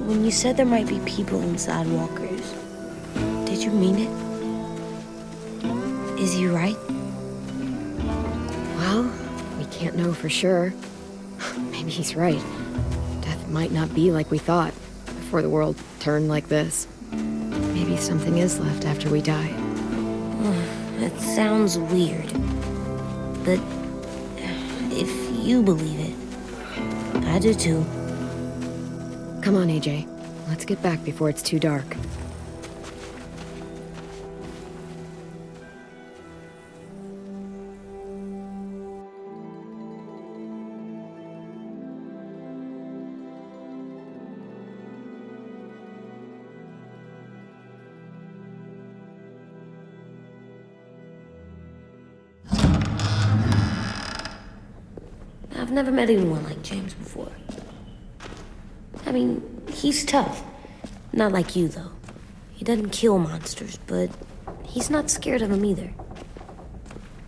[SPEAKER 4] When you said there might be people inside walkers, did you mean it? Is he right?
[SPEAKER 1] Well, we can't know for sure. Maybe he's right. Death might not be like we thought before the world turned like this. Maybe something is left after we die.
[SPEAKER 4] That sounds weird. But if you believe it, I do too.
[SPEAKER 1] Come on, AJ. Let's get back before it's too dark.
[SPEAKER 4] I've never met anyone like James before. I mean, he's tough. Not like you, though. He doesn't kill monsters, but he's not scared of them either.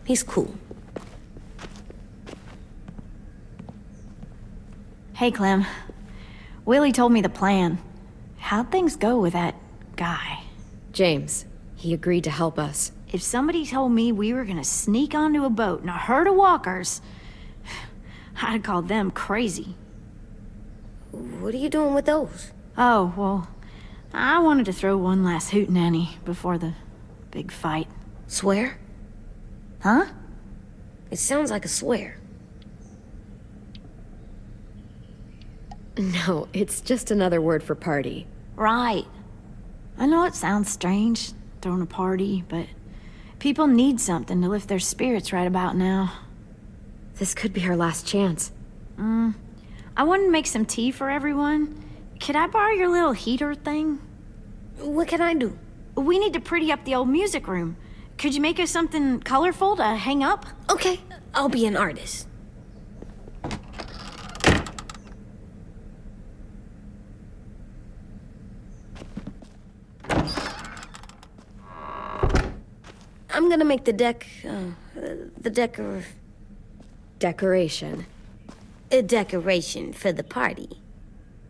[SPEAKER 4] He's cool.
[SPEAKER 8] Hey, Clem. Willie told me the plan. How'd things go with that guy?
[SPEAKER 1] James, he agreed to help us.
[SPEAKER 8] If somebody told me we were gonna sneak onto a boat in a herd of walkers, I'd have called them crazy.
[SPEAKER 4] What are you doing with those?
[SPEAKER 8] Oh, well, I wanted to throw one last hootenanny before the big fight.
[SPEAKER 4] Swear?
[SPEAKER 8] Huh?
[SPEAKER 4] It sounds like a swear.
[SPEAKER 1] No, it's just another word for party.
[SPEAKER 8] Right. I know it sounds strange, throwing a party, but people need something to lift their spirits right about now.
[SPEAKER 1] This could be our last chance.
[SPEAKER 8] I wanted to make some tea for everyone. Could I borrow your little heater thing?
[SPEAKER 4] What can I do?
[SPEAKER 8] We need to pretty up the old music room. Could you make us something colorful to hang up?
[SPEAKER 4] Okay, I'll be an artist. I'm gonna make the
[SPEAKER 1] Decoration.
[SPEAKER 4] a decoration for the party.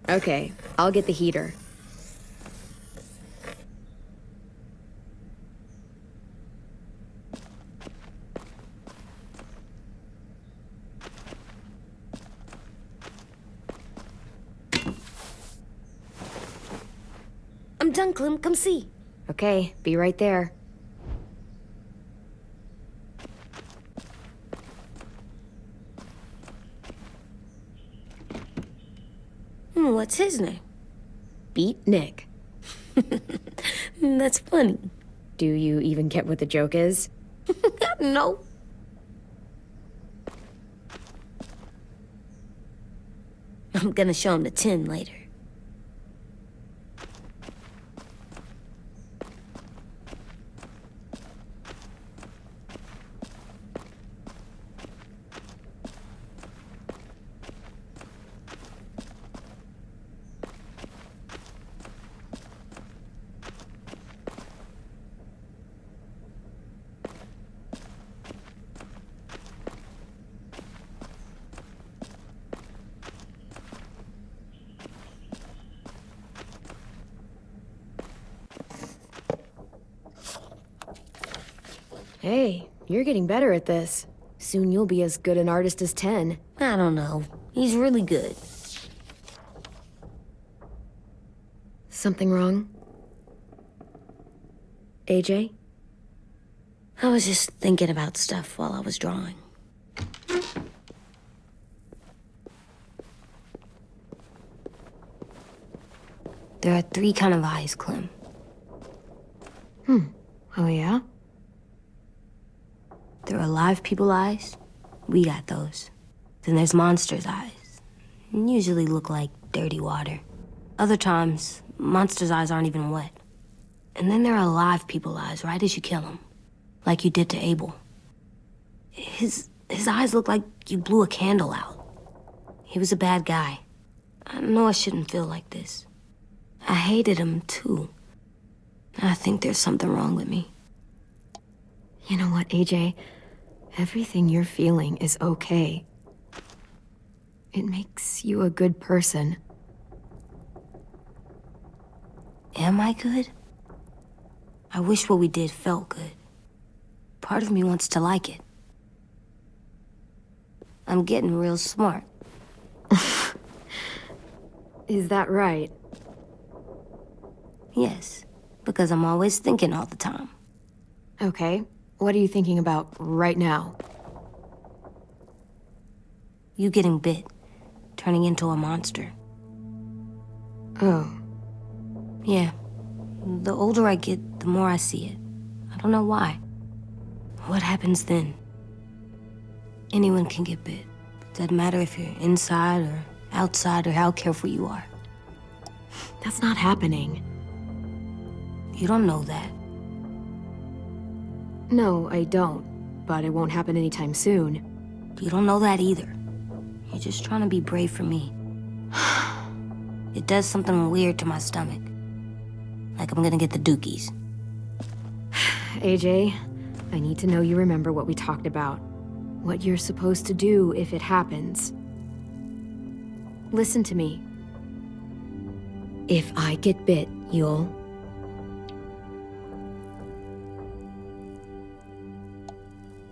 [SPEAKER 1] Okay, I'll get the heater.
[SPEAKER 4] I'm done, Clem. Come see.
[SPEAKER 1] Okay, be right there.
[SPEAKER 4] What's his name?
[SPEAKER 1] Beat Nick.
[SPEAKER 4] That's funny.
[SPEAKER 1] Do you even get what the joke is?
[SPEAKER 4] No. I'm gonna show him the tin later.
[SPEAKER 1] Hey, you're getting better at this. Soon you'll be as good an artist as 10.
[SPEAKER 4] I don't know. He's really good.
[SPEAKER 1] Something wrong? AJ?
[SPEAKER 4] I was just thinking about stuff while I was drawing. There are 3 kinds of eyes, Clem.
[SPEAKER 1] Oh, yeah?
[SPEAKER 4] There are live people eyes. We got those. Then there's monsters' eyes. Usually look like dirty water. Other times, monsters' eyes aren't even wet. And then there are live people eyes right as you kill them. Like you did to Abel. His eyes look like you blew a candle out. He was a bad guy. I know I shouldn't feel like this. I hated him, too. I think there's something wrong with me.
[SPEAKER 1] You know what, AJ? Everything you're feeling is okay. It makes you a good person.
[SPEAKER 4] Am I good? I wish what we did felt good. Part of me wants to like it. I'm getting real smart.
[SPEAKER 1] Is that right?
[SPEAKER 4] Yes, because I'm always thinking all the time.
[SPEAKER 1] Okay. What are you thinking about right now?
[SPEAKER 4] You getting bit, turning into a monster.
[SPEAKER 1] Oh.
[SPEAKER 4] Yeah. The older I get, the more I see it. I don't know why. What happens then? Anyone can get bit. Doesn't matter if you're inside or outside or how careful you are.
[SPEAKER 1] That's not happening.
[SPEAKER 4] You don't know that.
[SPEAKER 1] No, I don't. But it won't happen anytime soon.
[SPEAKER 4] You don't know that either. You're just trying to be brave for me. It does something weird to my stomach. Like I'm gonna get the dookies.
[SPEAKER 1] AJ, I need to know you remember what we talked about. What you're supposed to do if it happens. Listen to me. If I get bit, you'll...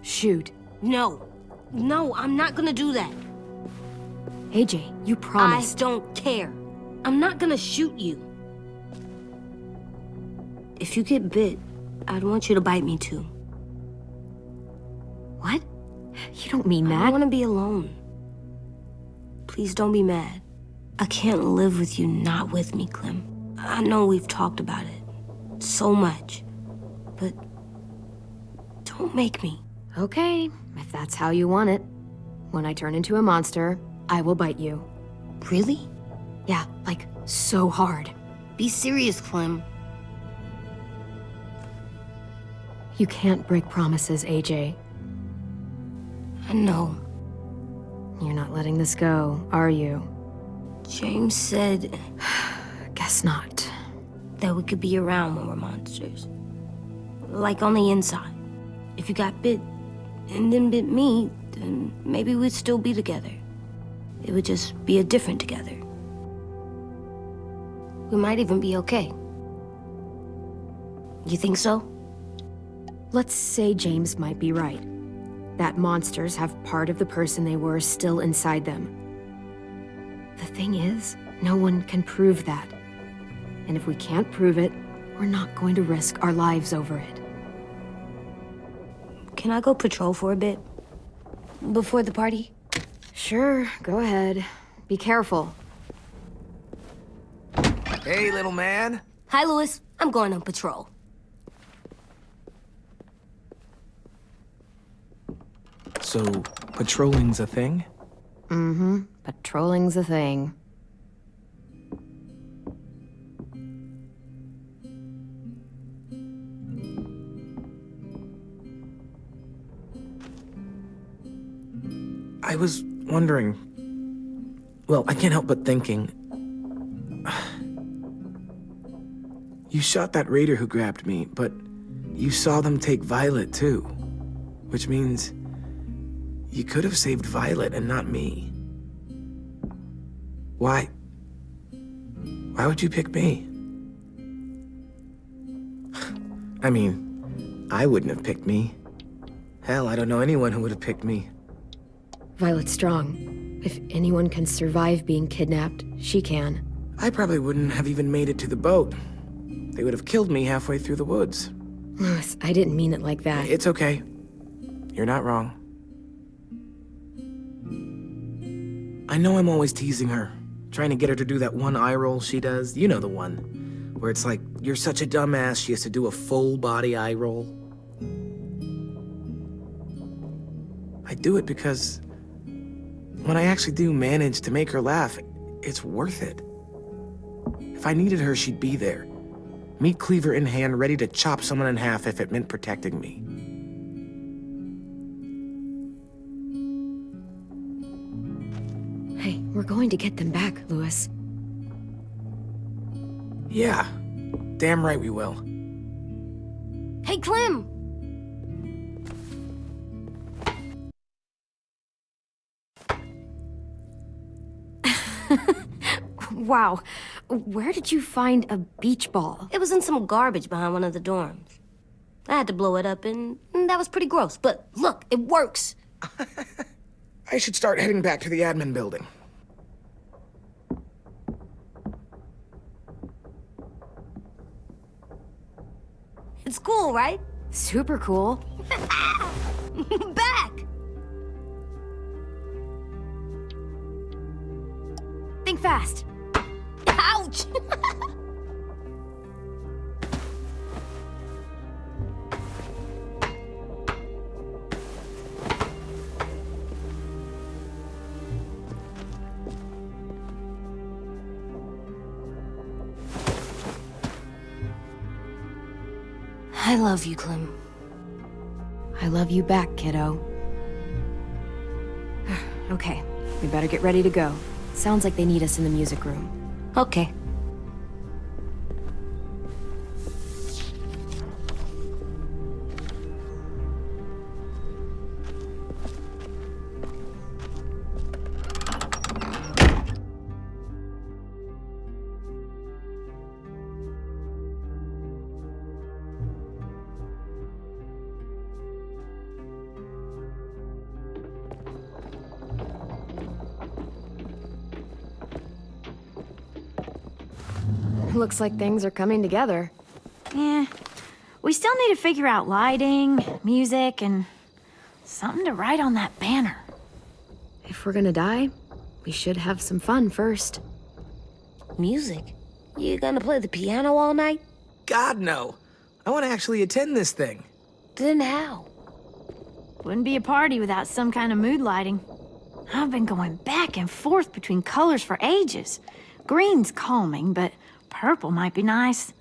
[SPEAKER 1] shoot.
[SPEAKER 4] No. No, I'm not gonna do that.
[SPEAKER 1] AJ, you promised.
[SPEAKER 4] I don't care. I'm not gonna shoot you. If you get bit, I'd want you to bite me too.
[SPEAKER 1] What? You don't mean
[SPEAKER 4] I
[SPEAKER 1] that.
[SPEAKER 4] want to be alone. Please don't be mad. I can't live with you not with me, Clem. I know we've talked about it so much, but don't make me.
[SPEAKER 1] Okay, if that's how you want it. When I turn into a monster, I will bite you.
[SPEAKER 4] Really?
[SPEAKER 1] Yeah, like so hard.
[SPEAKER 4] Be serious, Clem.
[SPEAKER 1] You can't break promises, AJ.
[SPEAKER 4] I know.
[SPEAKER 1] You're not letting this go, are you?
[SPEAKER 4] James said
[SPEAKER 1] Guess not.
[SPEAKER 4] that we could be around when we're monsters. Like on the inside. If you got bit and then bit me, then maybe we'd still be together. It would just be a different together. We might even be okay. You think so?
[SPEAKER 1] Let's say James might be right. That monsters have part of the person they were still inside them. The thing is, no one can prove that. And if we can't prove it, we're not going to risk our lives over it.
[SPEAKER 4] Can I go patrol for a bit? Before the party?
[SPEAKER 1] Sure, go ahead. Be careful.
[SPEAKER 9] Hey, little man.
[SPEAKER 4] Hi, Louis. I'm going on patrol.
[SPEAKER 9] So, patrolling's a thing?
[SPEAKER 1] Mm-hmm. Patrolling's a thing.
[SPEAKER 9] I was wondering... Well, I can't help but thinking... You shot that raider who grabbed me, but you saw them take Violet too. Which means... you could have saved Violet and not me. Why? Why would you pick me? I mean, I wouldn't have picked me. Hell, I don't know anyone who would have picked me.
[SPEAKER 1] Violet's strong. If anyone can survive being kidnapped, she can.
[SPEAKER 9] I probably wouldn't have even made it to the boat. They would have killed me halfway through the woods.
[SPEAKER 1] Louis, I didn't mean it like that.
[SPEAKER 9] It's okay. You're not wrong. I know I'm always teasing her, trying to get her to do that one eye roll she does. You know the one, where it's like, you're such a dumbass, she has to do a full body eye roll. I do it because when I actually do manage to make her laugh, it's worth it. If I needed her, she'd be there. Meat cleaver in hand, ready to chop someone in half if it meant protecting me.
[SPEAKER 1] Hey, we're going to get them back, Louis.
[SPEAKER 9] Yeah, damn right we will.
[SPEAKER 4] Hey, Clem!
[SPEAKER 1] Wow, where did you find a beach ball?
[SPEAKER 4] It was in some garbage behind one of the dorms. I had to blow it up, and that was pretty gross. But look, it works.
[SPEAKER 9] I should start heading back to the admin building.
[SPEAKER 4] It's cool, right?
[SPEAKER 1] Super cool.
[SPEAKER 4] Back!
[SPEAKER 1] Think fast.
[SPEAKER 4] Ouch! I love you, Clem.
[SPEAKER 1] I love you back, kiddo. Okay, we better get ready to go. Sounds like they need us in the music room.
[SPEAKER 4] Okay.
[SPEAKER 1] Looks like things are coming together.
[SPEAKER 8] Yeah. We still need to figure out lighting, music, and something to write on that banner.
[SPEAKER 1] If we're gonna die, we should have some fun first.
[SPEAKER 4] Music? You gonna play the piano all night?
[SPEAKER 9] God, no. I want to actually attend this thing.
[SPEAKER 4] Then how?
[SPEAKER 8] Wouldn't be a party without some kind of mood lighting. I've been going back and forth between colors for ages. Green's calming, but purple might be nice.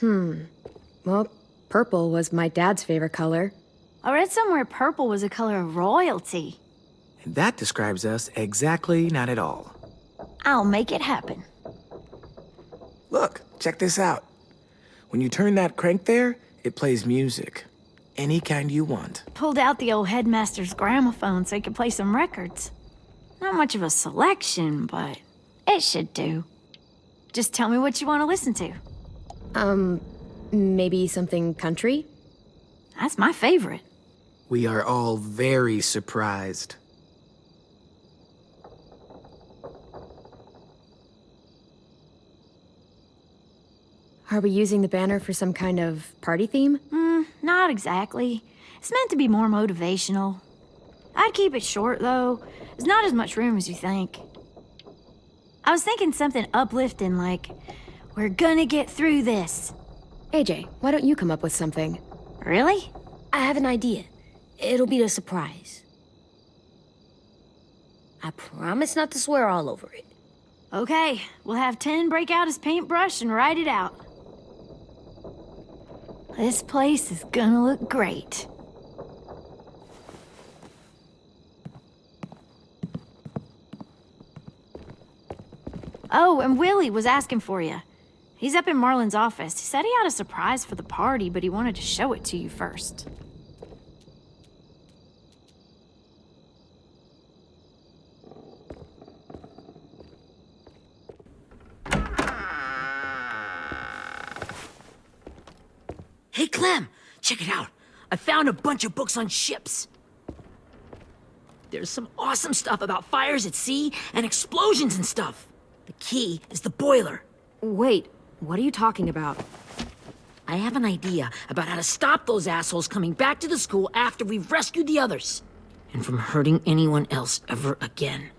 [SPEAKER 1] Well, purple was my dad's favorite color.
[SPEAKER 8] I read somewhere purple was a color of royalty.
[SPEAKER 9] And that describes us exactly not at all.
[SPEAKER 8] I'll make it happen.
[SPEAKER 9] Look, check this out. When you turn that crank there, it plays music. Any kind you want.
[SPEAKER 8] Pulled out the old headmaster's gramophone so he could play some records. Not much of a selection, but it should do. Just tell me what you want to listen to.
[SPEAKER 1] Maybe something country?
[SPEAKER 8] That's my favorite.
[SPEAKER 9] We are all very surprised.
[SPEAKER 1] Are we using the banner for some kind of party theme?
[SPEAKER 8] Not exactly. It's meant to be more motivational. I'd keep it short, though. There's not as much room as you think. I was thinking something uplifting like, we're gonna get through this.
[SPEAKER 1] AJ, why don't you come up with something?
[SPEAKER 8] Really?
[SPEAKER 4] I have an idea. It'll be a surprise. I promise not to swear all over it.
[SPEAKER 8] Okay, we'll have 10 break out his paintbrush and write it out. This place is gonna look great. Oh, and Willie was asking for you. He's up in Marlin's office. He said he had a surprise for the party, but he wanted to show it to you first.
[SPEAKER 2] Hey, Clem, check it out. I found a bunch of books on ships. There's some awesome stuff about fires at sea and explosions and stuff. The key is the boiler.
[SPEAKER 1] Wait, what are you talking about?
[SPEAKER 2] I have an idea about how to stop those assholes coming back to the school after we've rescued the others. And from hurting anyone else ever again.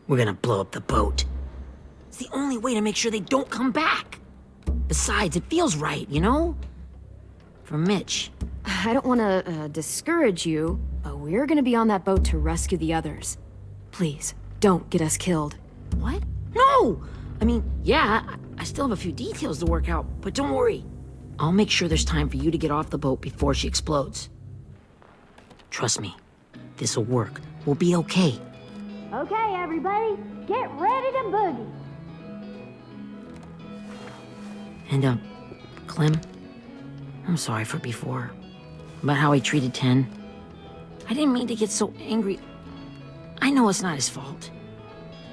[SPEAKER 2] We're gonna blow up the boat. It's the only way to make sure they don't come back. Besides, it feels right, you know? For Mitch.
[SPEAKER 1] I don't want to discourage you, but we're gonna be on that boat to rescue the others. Please, don't get us killed.
[SPEAKER 2] What? No! I mean, yeah, I still have a few details to work out, but don't worry. I'll make sure there's time for you to get off the boat before she explodes. Trust me, this'll work. We'll be okay.
[SPEAKER 8] Okay, everybody, get ready to boogie.
[SPEAKER 2] And, Clem, I'm sorry for before. About how he treated Ten. I didn't mean to get so angry. I know it's not his fault.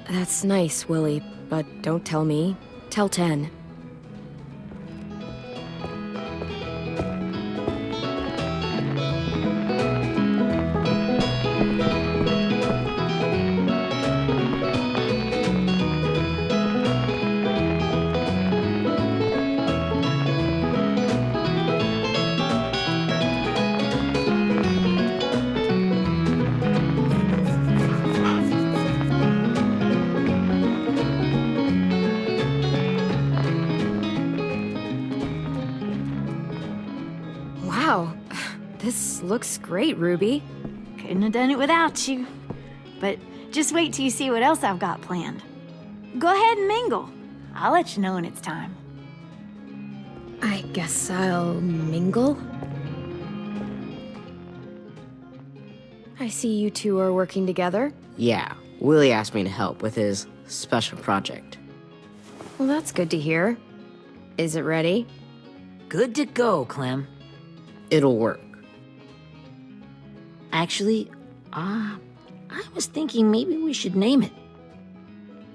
[SPEAKER 1] That's nice, Willie, but don't tell me. Tell 10. Wow, this looks great, Ruby.
[SPEAKER 8] Couldn't have done it without you. But just wait till you see what else I've got planned. Go ahead and mingle. I'll let you know when it's time.
[SPEAKER 1] I guess I'll mingle? I see you two are working together.
[SPEAKER 10] Yeah, Willie asked me to help with his special project.
[SPEAKER 1] Well, that's good to hear. Is it ready?
[SPEAKER 2] Good to go, Clem.
[SPEAKER 10] It'll work.
[SPEAKER 2] Actually, I was thinking maybe we should name it.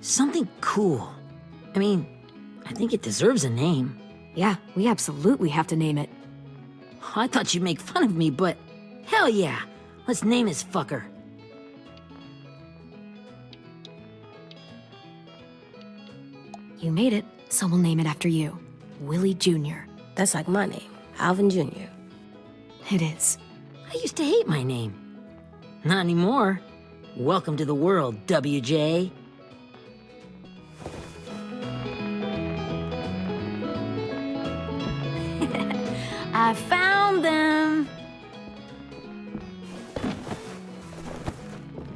[SPEAKER 2] Something cool. I mean, I think it deserves a name.
[SPEAKER 1] Yeah, we absolutely have to name it.
[SPEAKER 2] I thought you'd make fun of me, but hell yeah. Let's name this fucker.
[SPEAKER 1] You made it, so we'll name it after you. Willie Jr.
[SPEAKER 4] That's like my name, Alvin Jr.
[SPEAKER 1] It is.
[SPEAKER 2] I used to hate my name. Not anymore. Welcome to the world, WJ.
[SPEAKER 8] I found them.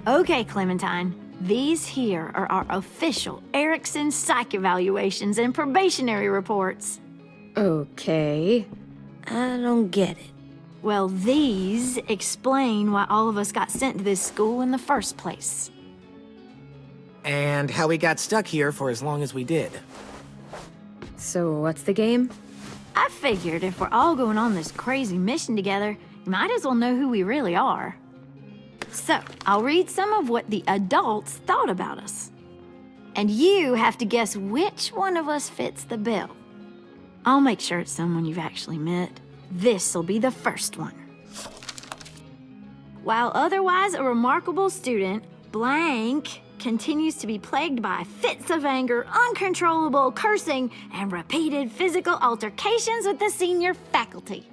[SPEAKER 8] Okay, Clementine. These here are our official Erickson psych evaluations and probationary reports.
[SPEAKER 1] Okay.
[SPEAKER 4] I don't get it.
[SPEAKER 8] Well, these explain why all of us got sent to this school in the first place.
[SPEAKER 9] And how we got stuck here for as long as we did.
[SPEAKER 1] So what's the game?
[SPEAKER 8] I figured if we're all going on this crazy mission together, you might as well know who we really are. So, I'll read some of what the adults thought about us. And you have to guess which one of us fits the bill. I'll make sure it's someone you've actually met. This'll be the first one. While otherwise a remarkable student, blank continues to be plagued by fits of anger, uncontrollable cursing, and repeated physical altercations with the senior faculty.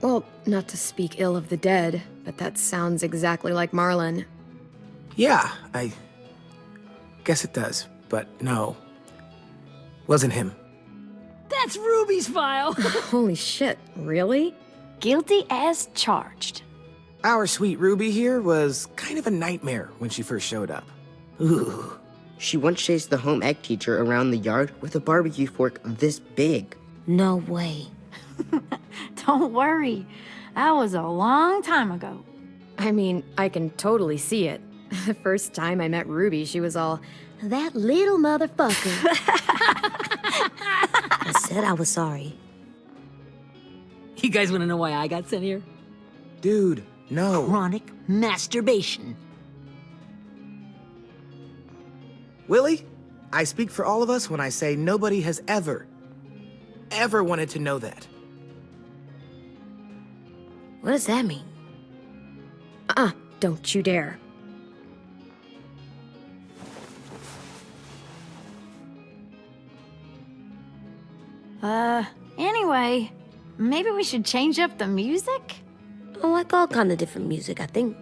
[SPEAKER 1] Well, not to speak ill of the dead, but that sounds exactly like Marlon.
[SPEAKER 9] Yeah, I guess it does, but no. Wasn't him.
[SPEAKER 2] That's Ruby's file.
[SPEAKER 1] Holy shit, really?
[SPEAKER 8] Guilty as charged.
[SPEAKER 9] Our sweet Ruby here was kind of a nightmare when she first showed up. Ooh.
[SPEAKER 10] She once chased the home ec teacher around the yard with a barbecue fork this big.
[SPEAKER 4] No way.
[SPEAKER 8] Don't worry. That was a long time ago.
[SPEAKER 1] I mean, I can totally see it. The first time I met Ruby, she was all, "That little motherfucker."
[SPEAKER 4] I said I was sorry.
[SPEAKER 2] You guys want to know why I got sent here?
[SPEAKER 9] Dude, no.
[SPEAKER 2] Chronic masturbation.
[SPEAKER 9] Willie, I speak for all of us when I say nobody has ever wanted to know that.
[SPEAKER 4] What does that mean?
[SPEAKER 1] Don't you dare.
[SPEAKER 8] Anyway, maybe we should change up the music?
[SPEAKER 4] I like all kind of different music, I think.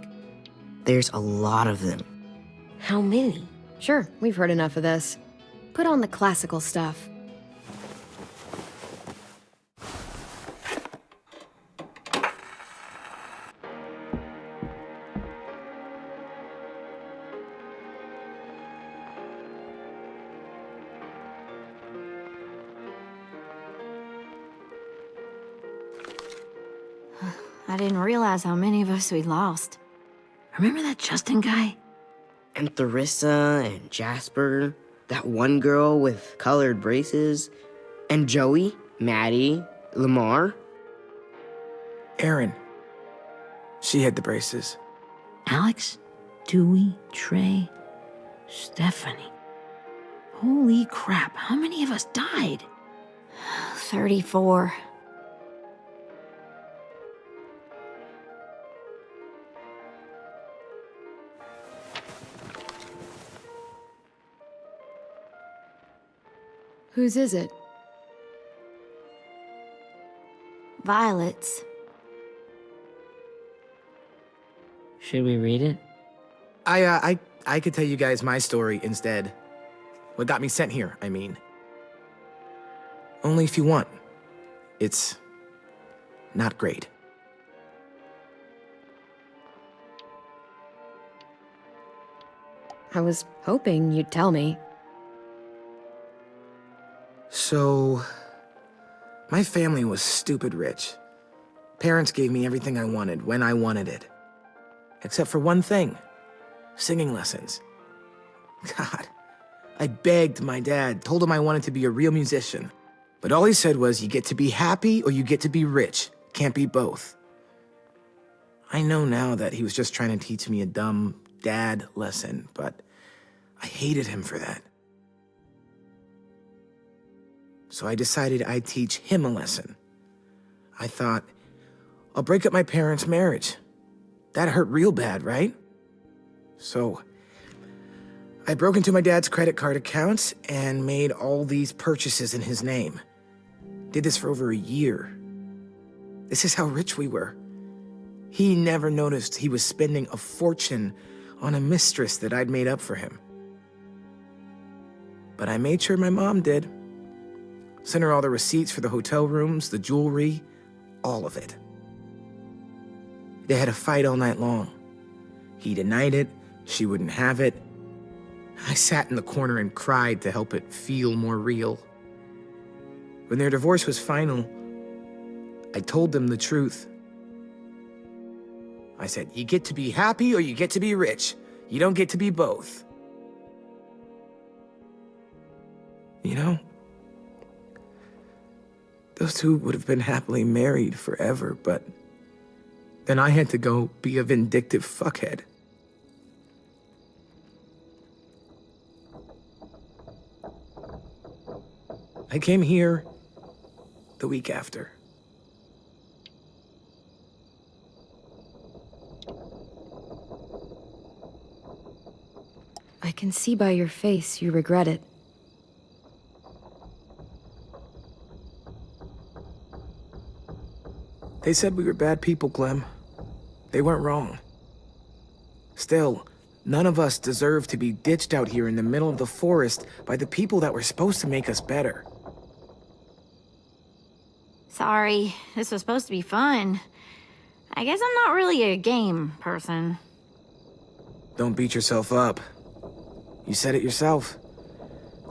[SPEAKER 10] There's a lot of them.
[SPEAKER 4] How many?
[SPEAKER 1] Sure, we've heard enough of this. Put on the classical stuff.
[SPEAKER 8] I didn't realize how many of us we'd lost.
[SPEAKER 2] Remember that Justin guy?
[SPEAKER 10] And Theresa and Jasper, that one girl with colored braces, and Joey, Maddie, Lamar.
[SPEAKER 9] Erin. She had the braces.
[SPEAKER 2] Alex, Dewey, Trey, Stephanie. Holy crap, how many of us died?
[SPEAKER 8] 34.
[SPEAKER 1] Whose is it?
[SPEAKER 8] Violet's.
[SPEAKER 2] Should we read it?
[SPEAKER 9] I could tell you guys my story instead. What got me sent here, I mean. Only if you want. It's not great.
[SPEAKER 1] I was hoping you'd tell me.
[SPEAKER 9] So, my family was stupid rich. Parents gave me everything I wanted when I wanted it. Except for one thing, singing lessons. God, I begged my dad, told him I wanted to be a real musician. But all he said was, you get to be happy or you get to be rich. Can't be both. I know now that he was just trying to teach me a dumb dad lesson, but I hated him for that. So I decided I'd teach him a lesson. I thought, I'll break up my parents' marriage. That hurt real bad, right? So I broke into my dad's credit card accounts and made all these purchases in his name. Did this for over a year. This is how rich we were. He never noticed he was spending a fortune on a mistress that I'd made up for him. But I made sure my mom did. Sent her all the receipts for the hotel rooms, the jewelry, all of it. They had a fight all night long. He denied it, she wouldn't have it. I sat in the corner and cried to help it feel more real. When their divorce was final, I told them the truth. I said, you get to be happy or you get to be rich. You don't get to be both. You know, those two would have been happily married forever, but then I had to go be a vindictive fuckhead. I came here the week after.
[SPEAKER 1] I can see by your face you regret it.
[SPEAKER 9] They said we were bad people, Clem. They weren't wrong. Still, none of us deserve to be ditched out here in the middle of the forest by the people that were supposed to make us better.
[SPEAKER 8] Sorry, this was supposed to be fun. I guess I'm not really a game person.
[SPEAKER 9] Don't beat yourself up. You said it yourself.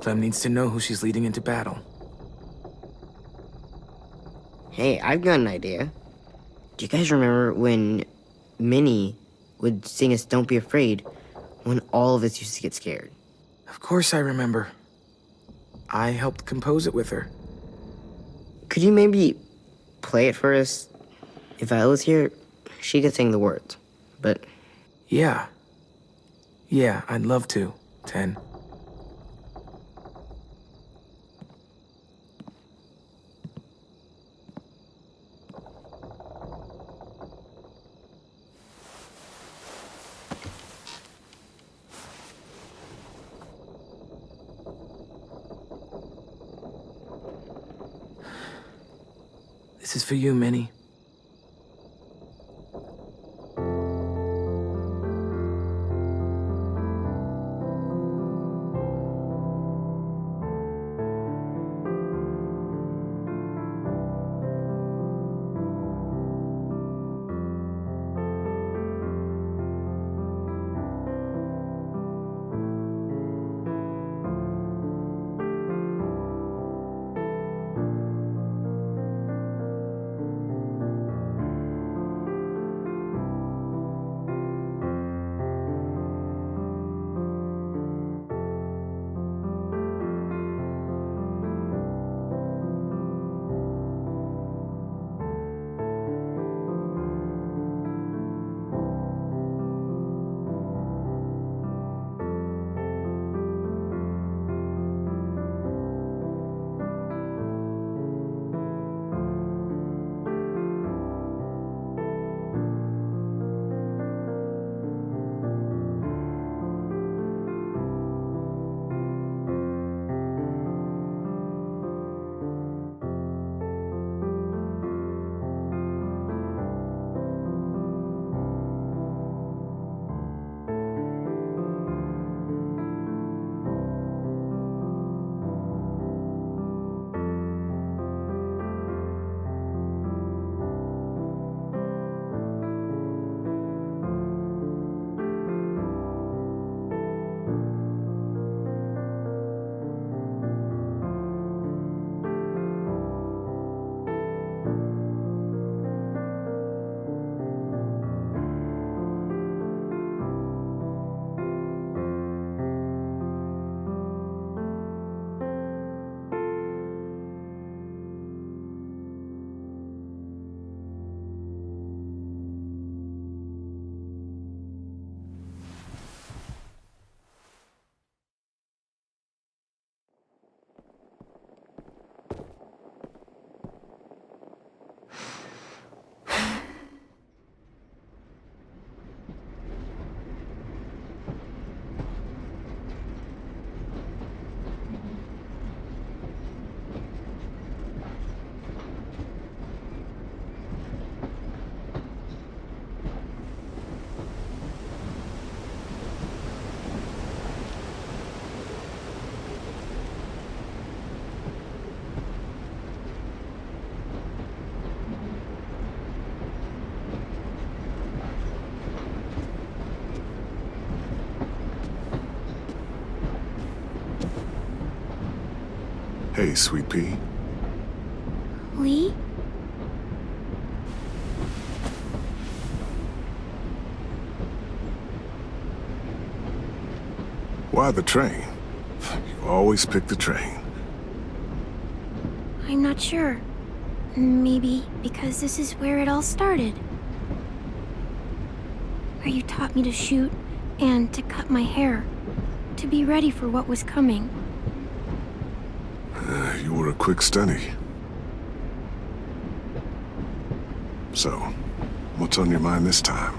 [SPEAKER 9] Clem needs to know who she's leading into battle.
[SPEAKER 10] Hey, I've got an idea. Do you guys remember when Minnie would sing us Don't Be Afraid when all of us used to get scared?
[SPEAKER 9] Of course I remember. I helped compose it with her.
[SPEAKER 10] Could you maybe play it for us? If I was here, she could sing the words, but...
[SPEAKER 9] Yeah. Yeah, I'd love to, Ten. This is for you, Minnie.
[SPEAKER 11] Hey, Sweet Pea.
[SPEAKER 4] Lee?
[SPEAKER 11] Why the train? You always pick the train.
[SPEAKER 4] I'm not sure. Maybe because this is where it all started. Where you taught me to shoot and to cut my hair. To be ready for what was coming.
[SPEAKER 11] You were a quick study. So, what's on your mind this time?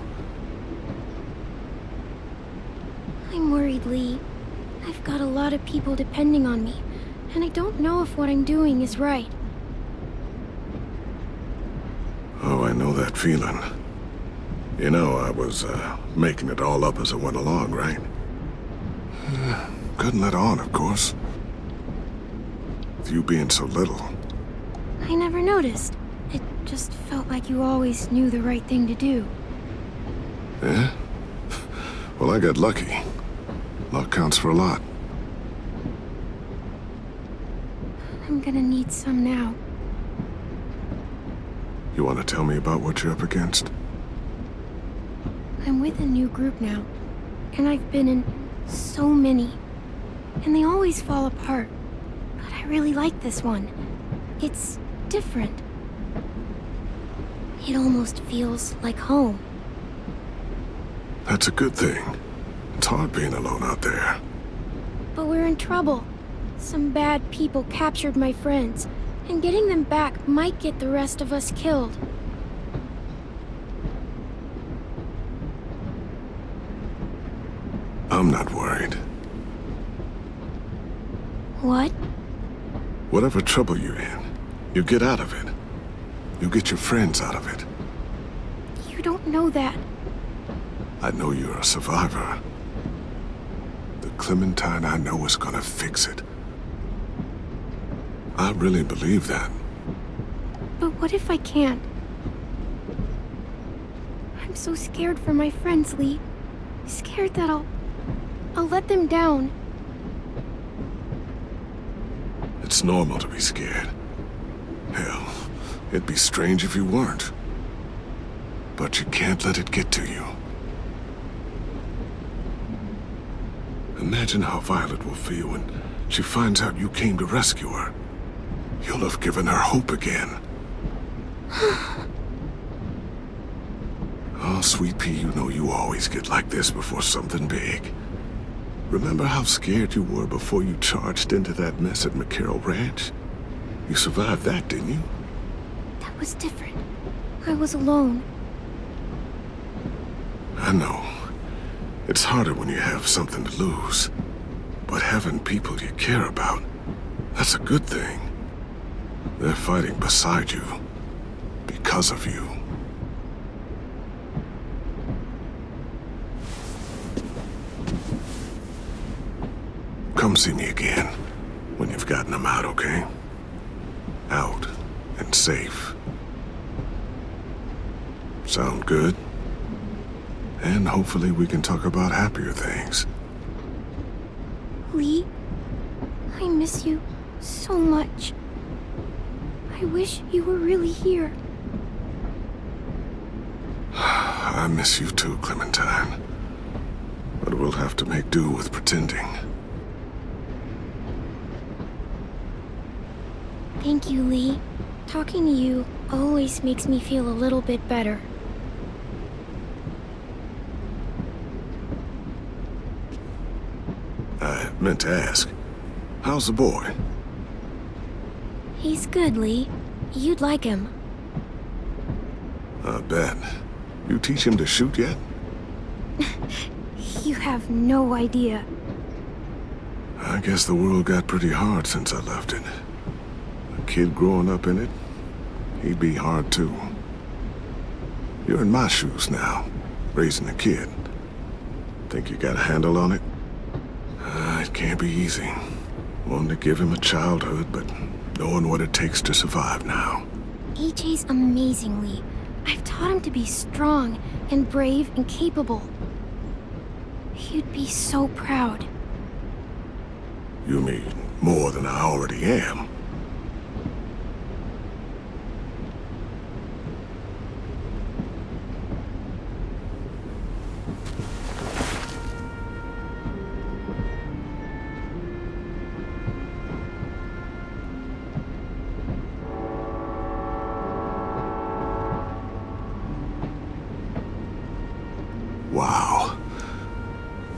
[SPEAKER 4] I'm worried, Lee. I've got a lot of people depending on me, and I don't know if what I'm doing is right.
[SPEAKER 11] Oh, I know that feeling. You know, I was, making it all up as I went along, right? Couldn't let on, of course. With you being so little.
[SPEAKER 4] I never noticed. It just felt like you always knew the right thing to do.
[SPEAKER 11] Yeah? Well, I got lucky. Luck counts for a lot.
[SPEAKER 4] I'm gonna need some now.
[SPEAKER 11] You want to tell me about what you're up against?
[SPEAKER 4] I'm with a new group now, and I've been in so many, and they always fall apart. But I really like this one. It's different. It almost feels like home.
[SPEAKER 11] That's a good thing. It's hard being alone out there.
[SPEAKER 4] But we're in trouble. Some bad people captured my friends, and getting them back might get the rest of us killed.
[SPEAKER 11] I'm not worried.
[SPEAKER 4] What?
[SPEAKER 11] Whatever trouble you're in, you get out of it. You get your friends out of it.
[SPEAKER 4] You don't know that.
[SPEAKER 11] I know you're a survivor. The Clementine I know is gonna fix it. I really believe that.
[SPEAKER 4] But what if I can't? I'm so scared for my friends, Lee. Scared that I'll let them down.
[SPEAKER 11] It's normal to be scared. Hell, it'd be strange if you weren't. But you can't let it get to you. Imagine how Violet will feel when she finds out you came to rescue her. You'll have given her hope again. Oh, Sweet Pea, you know you always get like this before something big. Remember how scared you were before you charged into that mess at McCarroll Ranch? You survived that, didn't you?
[SPEAKER 4] That was different. I was alone.
[SPEAKER 11] I know. It's harder when you have something to lose. But having people you care about, that's a good thing. They're fighting beside you. Because of you. Come see me again when you've gotten them out, okay? Out and safe. Sound good? And hopefully we can talk about happier things.
[SPEAKER 4] Lee, I miss you so much. I wish you were really here.
[SPEAKER 11] I miss you too, Clementine. But we'll have to make do with pretending.
[SPEAKER 4] Thank you, Lee. Talking to you always makes me feel a little bit better.
[SPEAKER 11] I meant to ask, how's the boy?
[SPEAKER 4] He's good, Lee. You'd like him.
[SPEAKER 11] I bet. You teach him to shoot yet?
[SPEAKER 4] You have no idea.
[SPEAKER 11] I guess the world got pretty hard since I left it. A kid growing up in it, he'd be hard too. You're in my shoes now, raising a kid. Think you got a handle on it? It can't be easy. Wanting to give him a childhood, but knowing what it takes to survive now.
[SPEAKER 4] AJ's amazing, Lee. I've taught him to be strong and brave and capable. He'd be so proud.
[SPEAKER 11] You mean more than I already am? Wow.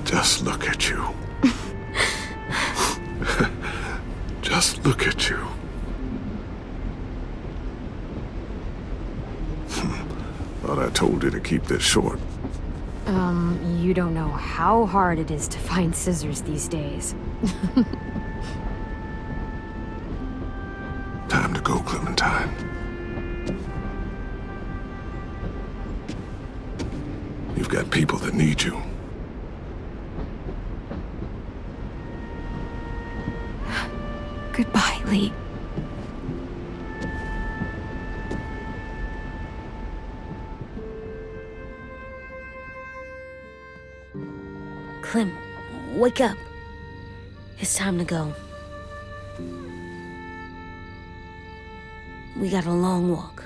[SPEAKER 11] Just look at you. Just look at you. Thought I told you to keep this short.
[SPEAKER 1] You don't know how hard it is to find scissors these days.
[SPEAKER 11] Time to go, Clementine. You've got people that need you.
[SPEAKER 1] Goodbye, Lee.
[SPEAKER 4] Clem, wake up. It's time to go. We got a long walk.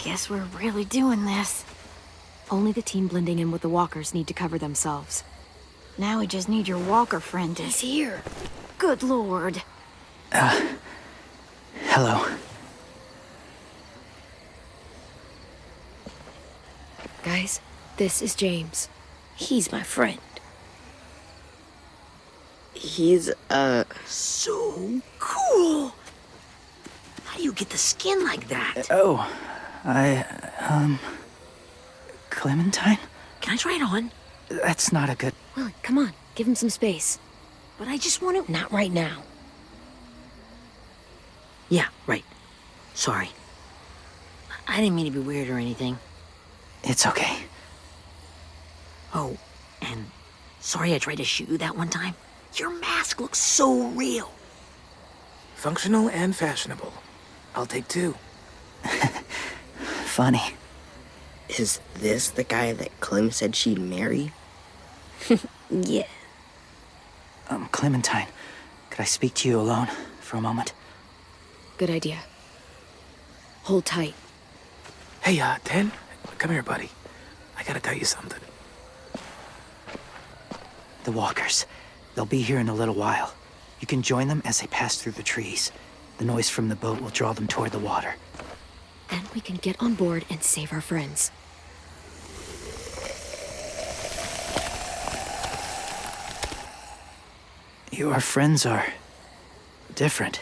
[SPEAKER 8] Guess we're really doing this.
[SPEAKER 1] Only the team blending in with the walkers need to cover themselves.
[SPEAKER 8] Now we just need your walker friend to...
[SPEAKER 1] He's here.
[SPEAKER 8] Good lord.
[SPEAKER 3] Hello.
[SPEAKER 1] Guys, this is James.
[SPEAKER 4] He's my friend.
[SPEAKER 10] He's,
[SPEAKER 2] So cool! How do you get the skin like that?
[SPEAKER 3] Clementine?
[SPEAKER 2] Can I try it on?
[SPEAKER 3] That's not a good...
[SPEAKER 1] Well, come on, give him some space.
[SPEAKER 2] But I just want to...
[SPEAKER 4] Not right now.
[SPEAKER 2] Yeah, right. Sorry. I didn't mean to be weird or anything.
[SPEAKER 3] It's okay.
[SPEAKER 2] Oh, and sorry I tried to shoot you that one time. Your mask looks so real.
[SPEAKER 9] Functional and fashionable. I'll take 2.
[SPEAKER 3] Funny.
[SPEAKER 10] is this the guy that Clem said she'd marry?
[SPEAKER 4] Yeah.
[SPEAKER 3] Clementine, could I speak to you alone for a moment?
[SPEAKER 1] Good idea. Hold tight.
[SPEAKER 9] Hey, Ten, come here, buddy. I gotta tell you something.
[SPEAKER 3] The walkers. They'll be here in a little while. You can join them as they pass through the trees. The noise from the boat will draw them toward the water.
[SPEAKER 1] Then we can get on board and save our friends.
[SPEAKER 3] Your friends are different.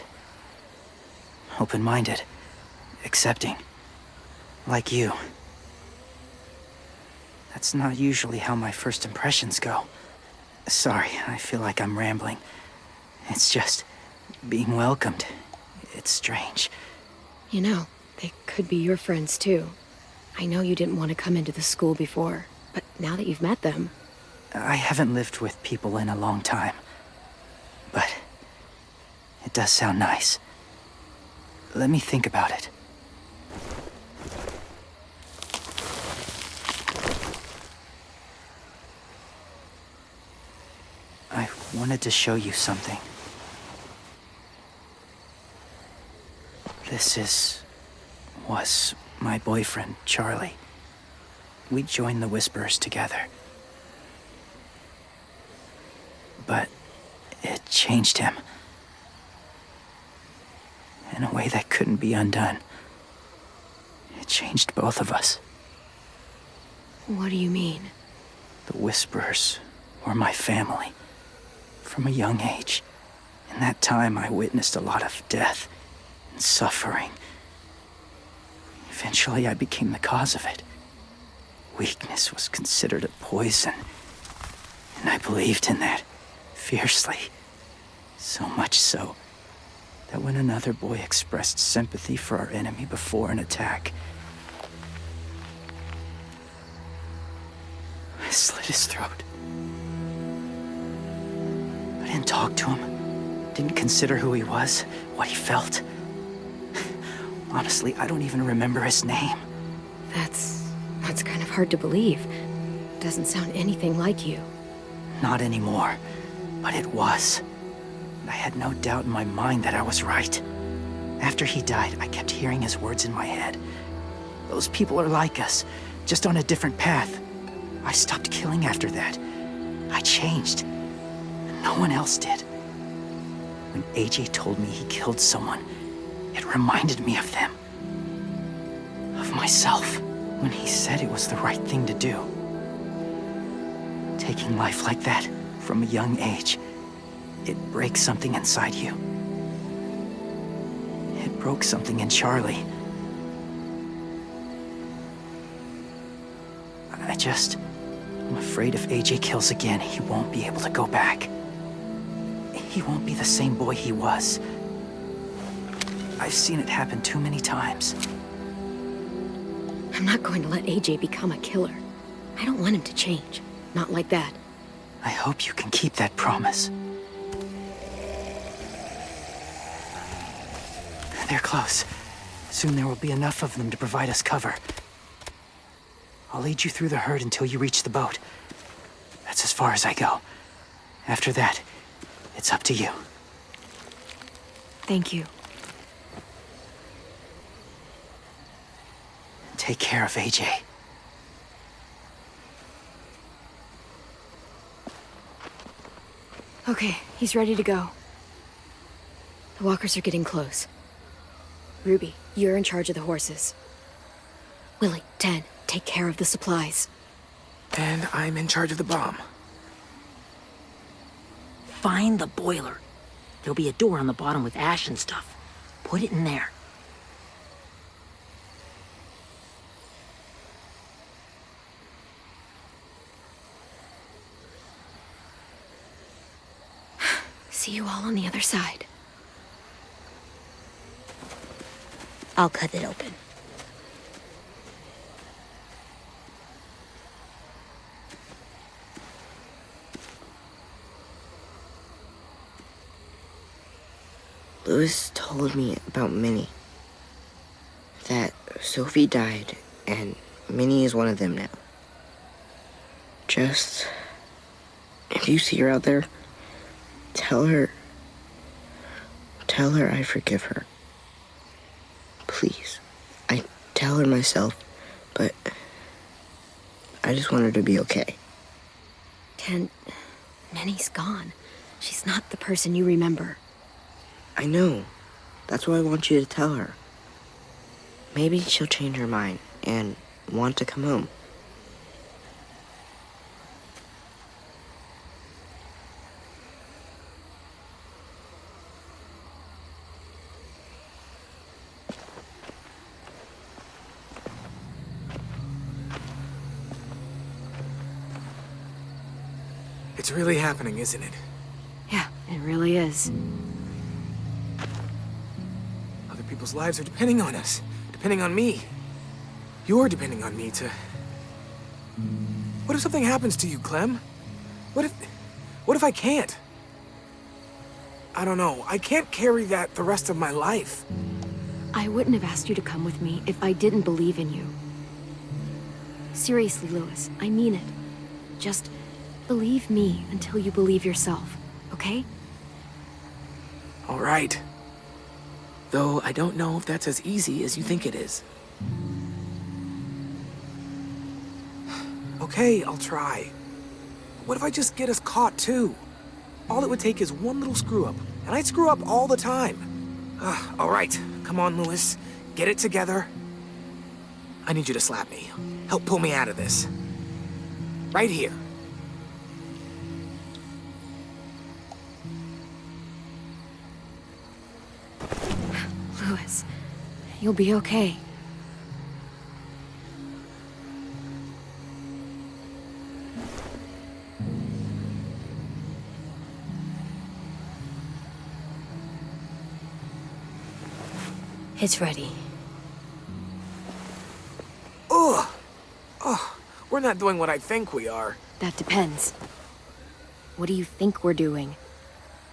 [SPEAKER 3] Open-minded. Accepting. Like you. That's not usually how my first impressions go. Sorry, I feel like I'm rambling. It's just being welcomed. It's strange.
[SPEAKER 1] You know, they could be your friends too. I know you didn't want to come into the school before, but now that you've met them...
[SPEAKER 3] I haven't lived with people in a long time. But it does sound nice. Let me think about it. I wanted to show you something. This was my boyfriend, Charlie. We joined the Whisperers together. But it changed him. In a way that couldn't be undone. It changed both of us.
[SPEAKER 1] What do you mean?
[SPEAKER 3] The Whisperers were my family. From a young age. In that time, I witnessed a lot of death and suffering. Eventually, I became the cause of it. weakness was considered a poison. And I believed in that fiercely. So much so that when another boy expressed sympathy for our enemy before an attack, I slit his throat. I didn't talk to him, didn't consider who he was, what he felt. Honestly, I don't even remember his name.
[SPEAKER 1] That's kind of hard to believe. Doesn't sound anything like you.
[SPEAKER 3] Not anymore, but it was. I had no doubt in my mind that I was right. After he died, I kept hearing his words in my head. Those people are like us, just on a different path. I stopped killing after that. I changed. No one else did. When AJ told me he killed someone, it reminded me of them. Of myself. When he said it was the right thing to do. Taking life like that, from a young age, it breaks something inside you. It broke something in Charlie. I'm afraid if AJ kills again, he won't be able to go back. He won't be the same boy he was. I've seen it happen too many times.
[SPEAKER 1] I'm not going to let AJ become a killer. I don't want him to change. Not like that.
[SPEAKER 3] I hope you can keep that promise. They're close. Soon there will be enough of them to provide us cover. I'll lead you through the herd until you reach the boat. That's as far as I go. After that, it's up to you.
[SPEAKER 1] Thank you.
[SPEAKER 3] Take care of AJ.
[SPEAKER 1] Okay, he's ready to go. The walkers are getting close. Ruby, you're in charge of the horses. Willie, Ten, take care of the supplies.
[SPEAKER 9] And I'm in charge of the bomb.
[SPEAKER 2] Find the boiler. There'll be a door on the bottom with ash and stuff. Put it in there.
[SPEAKER 1] See you all on the other side.
[SPEAKER 4] I'll cut it open.
[SPEAKER 10] Louis told me about Minnie. That Sophie died, and Minnie is one of them now. Just, if you see her out there, tell her I forgive her. Please. I tell her myself, but I just want her to be okay.
[SPEAKER 1] Ken, Minnie's gone. She's not the person you remember.
[SPEAKER 10] I know. That's why I want you to tell her. Maybe she'll change her mind and want to come home.
[SPEAKER 9] It's really happening, isn't it?
[SPEAKER 1] Yeah, it really is.
[SPEAKER 9] Other people's lives are depending on us. Depending on me. You're depending on me to... What if something happens to you, Clem? What if I can't? I don't know. I can't carry that the rest of my life.
[SPEAKER 1] I wouldn't have asked you to come with me if I didn't believe in you. Seriously, Louis, I mean it. Just believe me until you believe yourself, okay?
[SPEAKER 9] All right. Though I don't know if that's as easy as you think it is. Okay, I'll try. What if I just get us caught too? All it would take is one little screw-up, and I'd screw up all the time. All right, come on, Louis. Get it together. I need you to slap me. Help pull me out of this. Right here.
[SPEAKER 1] Louis, you'll be okay.
[SPEAKER 4] It's ready.
[SPEAKER 9] Ugh. Oh, we're not doing what I think we are.
[SPEAKER 1] That depends. What do you think we're doing?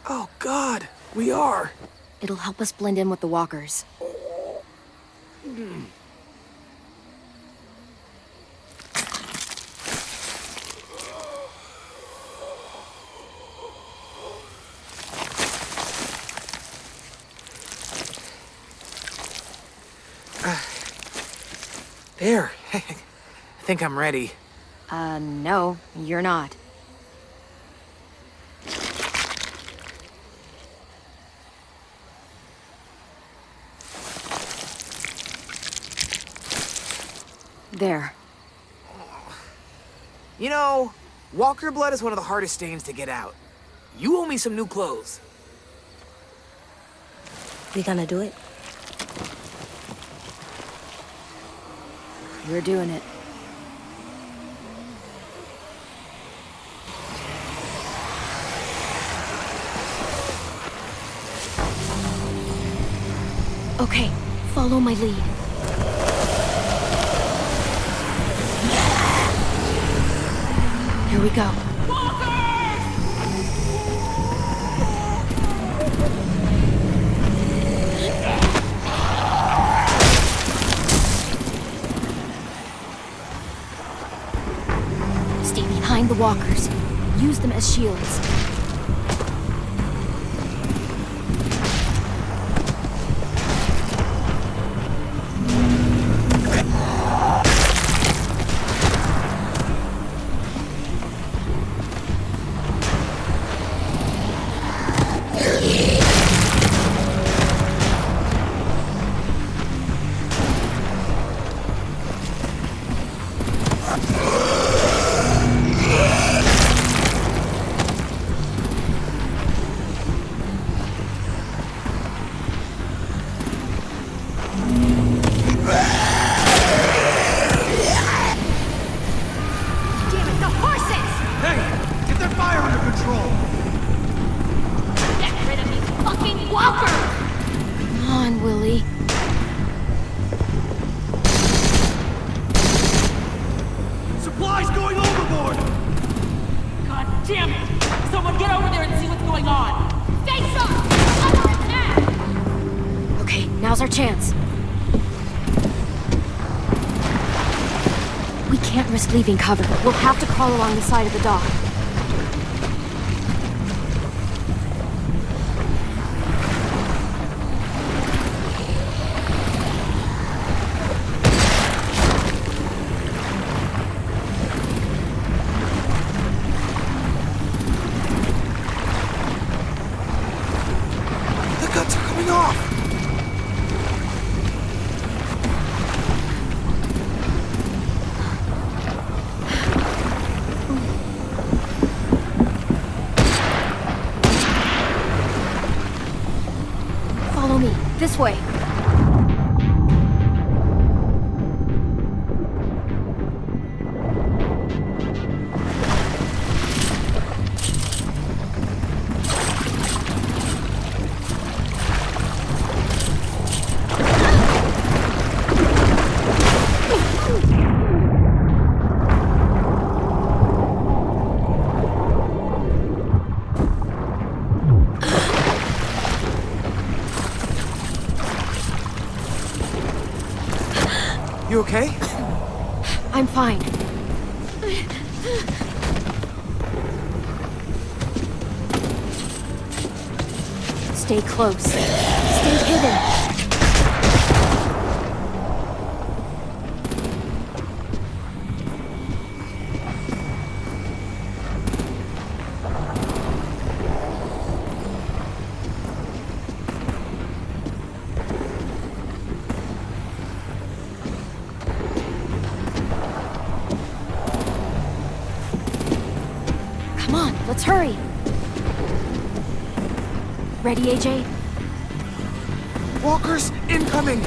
[SPEAKER 9] Oh, God, we are.
[SPEAKER 1] It'll help us blend in with the walkers.
[SPEAKER 9] There. I think I'm ready.
[SPEAKER 1] No, you're not. There.
[SPEAKER 9] You know, walker blood is one of the hardest stains to get out. You owe me some new clothes.
[SPEAKER 4] We gonna do it?
[SPEAKER 1] You're doing it. Okay, follow my lead. Here we go. Stay behind the walkers. Use them as shields. Now's our chance. We can't risk leaving cover. We'll have to crawl along the side of the dock.
[SPEAKER 9] The guts are coming off!
[SPEAKER 1] Follow me. This way.
[SPEAKER 9] You okay?
[SPEAKER 1] I'm fine. Stay close. Stay hidden. Come on, let's hurry. Ready, AJ?
[SPEAKER 9] Walkers incoming!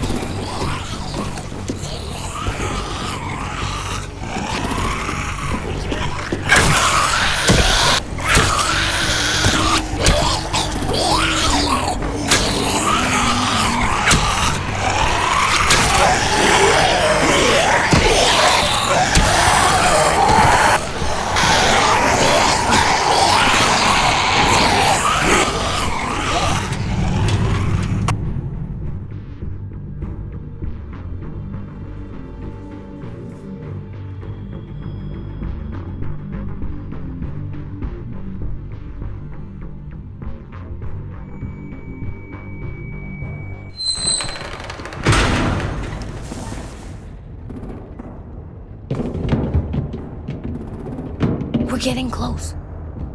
[SPEAKER 4] We're getting close.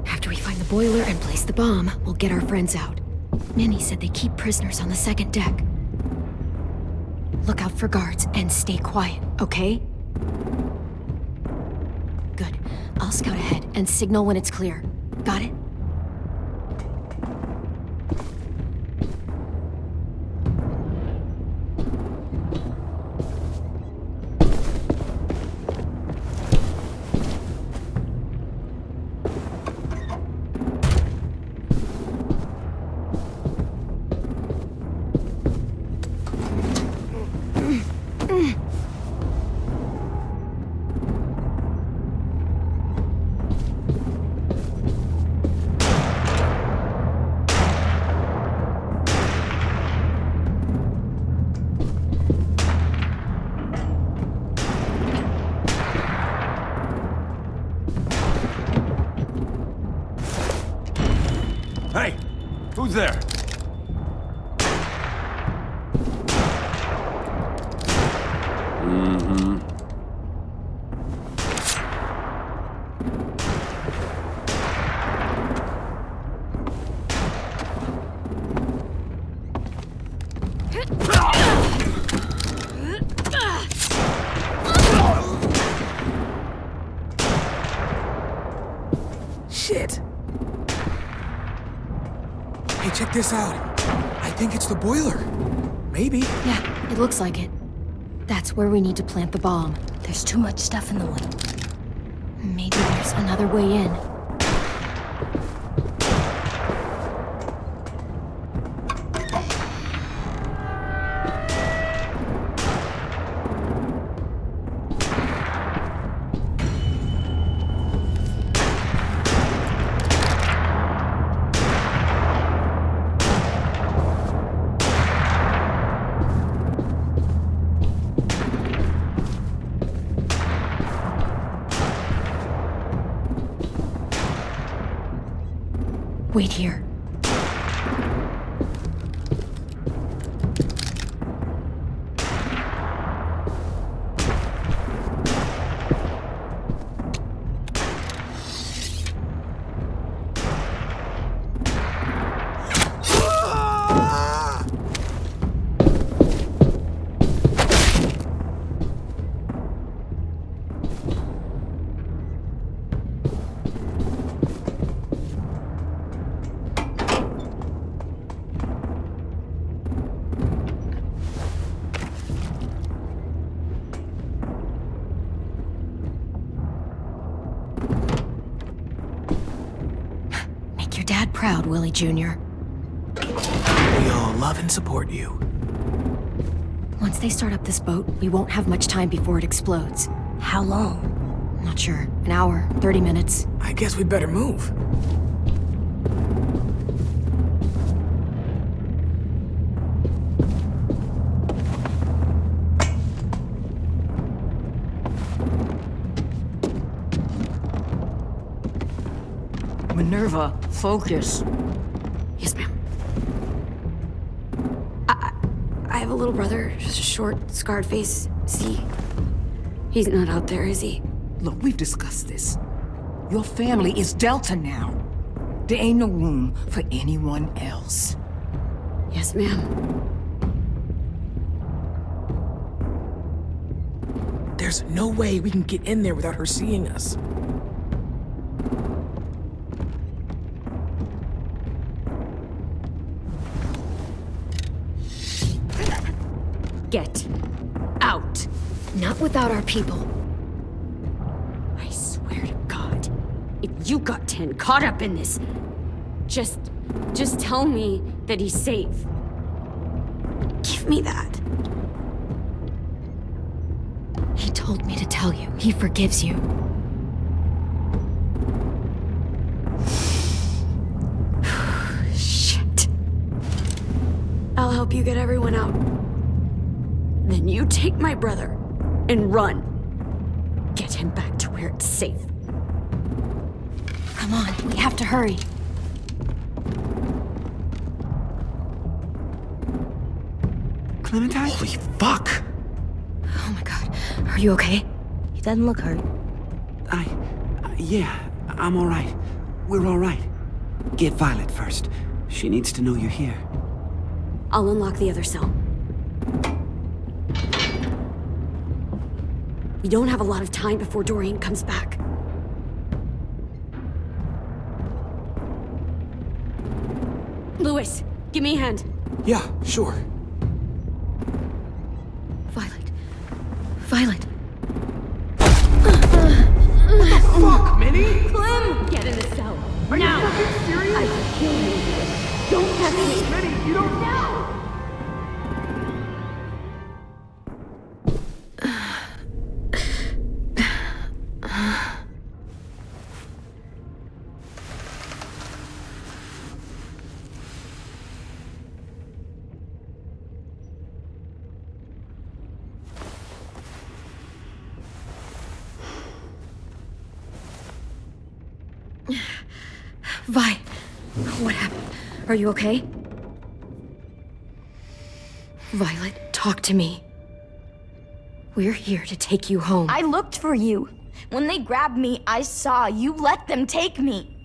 [SPEAKER 1] After we find the boiler and place the bomb, we'll get our friends out. Minnie said they keep prisoners on the second deck. Look out for guards and stay quiet, okay? Good. I'll scout ahead and signal when it's clear. Got it?
[SPEAKER 12] Hey! Who's there? Mm-hmm.
[SPEAKER 9] Shit. Hey, check this out. I think it's the boiler. Maybe.
[SPEAKER 1] Yeah, it looks like it. That's where we need to plant the bomb.
[SPEAKER 4] There's too much stuff in the way.
[SPEAKER 1] Maybe there's another way in. Wait here. Make your dad proud, Willie Jr.
[SPEAKER 9] We all love and support you.
[SPEAKER 1] Once they start up this boat, we won't have much time before it explodes.
[SPEAKER 4] How long?
[SPEAKER 1] Not sure. An hour, 30 minutes.
[SPEAKER 9] I guess we'd better move.
[SPEAKER 2] Minerva, focus.
[SPEAKER 5] Yes, ma'am. I have a little brother, short, scarred face. He's not out there, is he?
[SPEAKER 2] Look, we've discussed this. Your family is Delta now. There ain't no room for anyone else.
[SPEAKER 5] Yes, ma'am.
[SPEAKER 9] There's no way we can get in there without her seeing us.
[SPEAKER 5] Get out.
[SPEAKER 1] Not without our people.
[SPEAKER 5] I swear to God, if you got 10 caught up in this, just tell me that he's safe. Give me that.
[SPEAKER 1] He told me to tell you. He forgives you.
[SPEAKER 5] Shit. I'll help you get everyone out. Then you take my brother and run. Get him back to where it's safe.
[SPEAKER 1] Come on, we have to hurry.
[SPEAKER 9] Clementine? Holy fuck!
[SPEAKER 1] Oh my god. Are you okay?
[SPEAKER 4] He doesn't look hurt.
[SPEAKER 9] Yeah,
[SPEAKER 13] I'm all right. We're all right. Get Violet first. She needs to know you're here.
[SPEAKER 5] I'll unlock the other cell. We don't have a lot of time before Dorian comes back. Lewis, give me a hand.
[SPEAKER 9] Yeah, sure.
[SPEAKER 1] Violet. Violet.
[SPEAKER 9] What the fuck, Minnie?
[SPEAKER 5] Clem! Get in the cell.
[SPEAKER 9] Are you fucking serious?
[SPEAKER 5] I will kill you. Don't touch me.
[SPEAKER 9] Minnie, you don't know.
[SPEAKER 1] Vi, what happened? Are you okay? Violet, talk to me. We're here to take you home.
[SPEAKER 8] I looked for you. When they grabbed me, I saw you let them take me.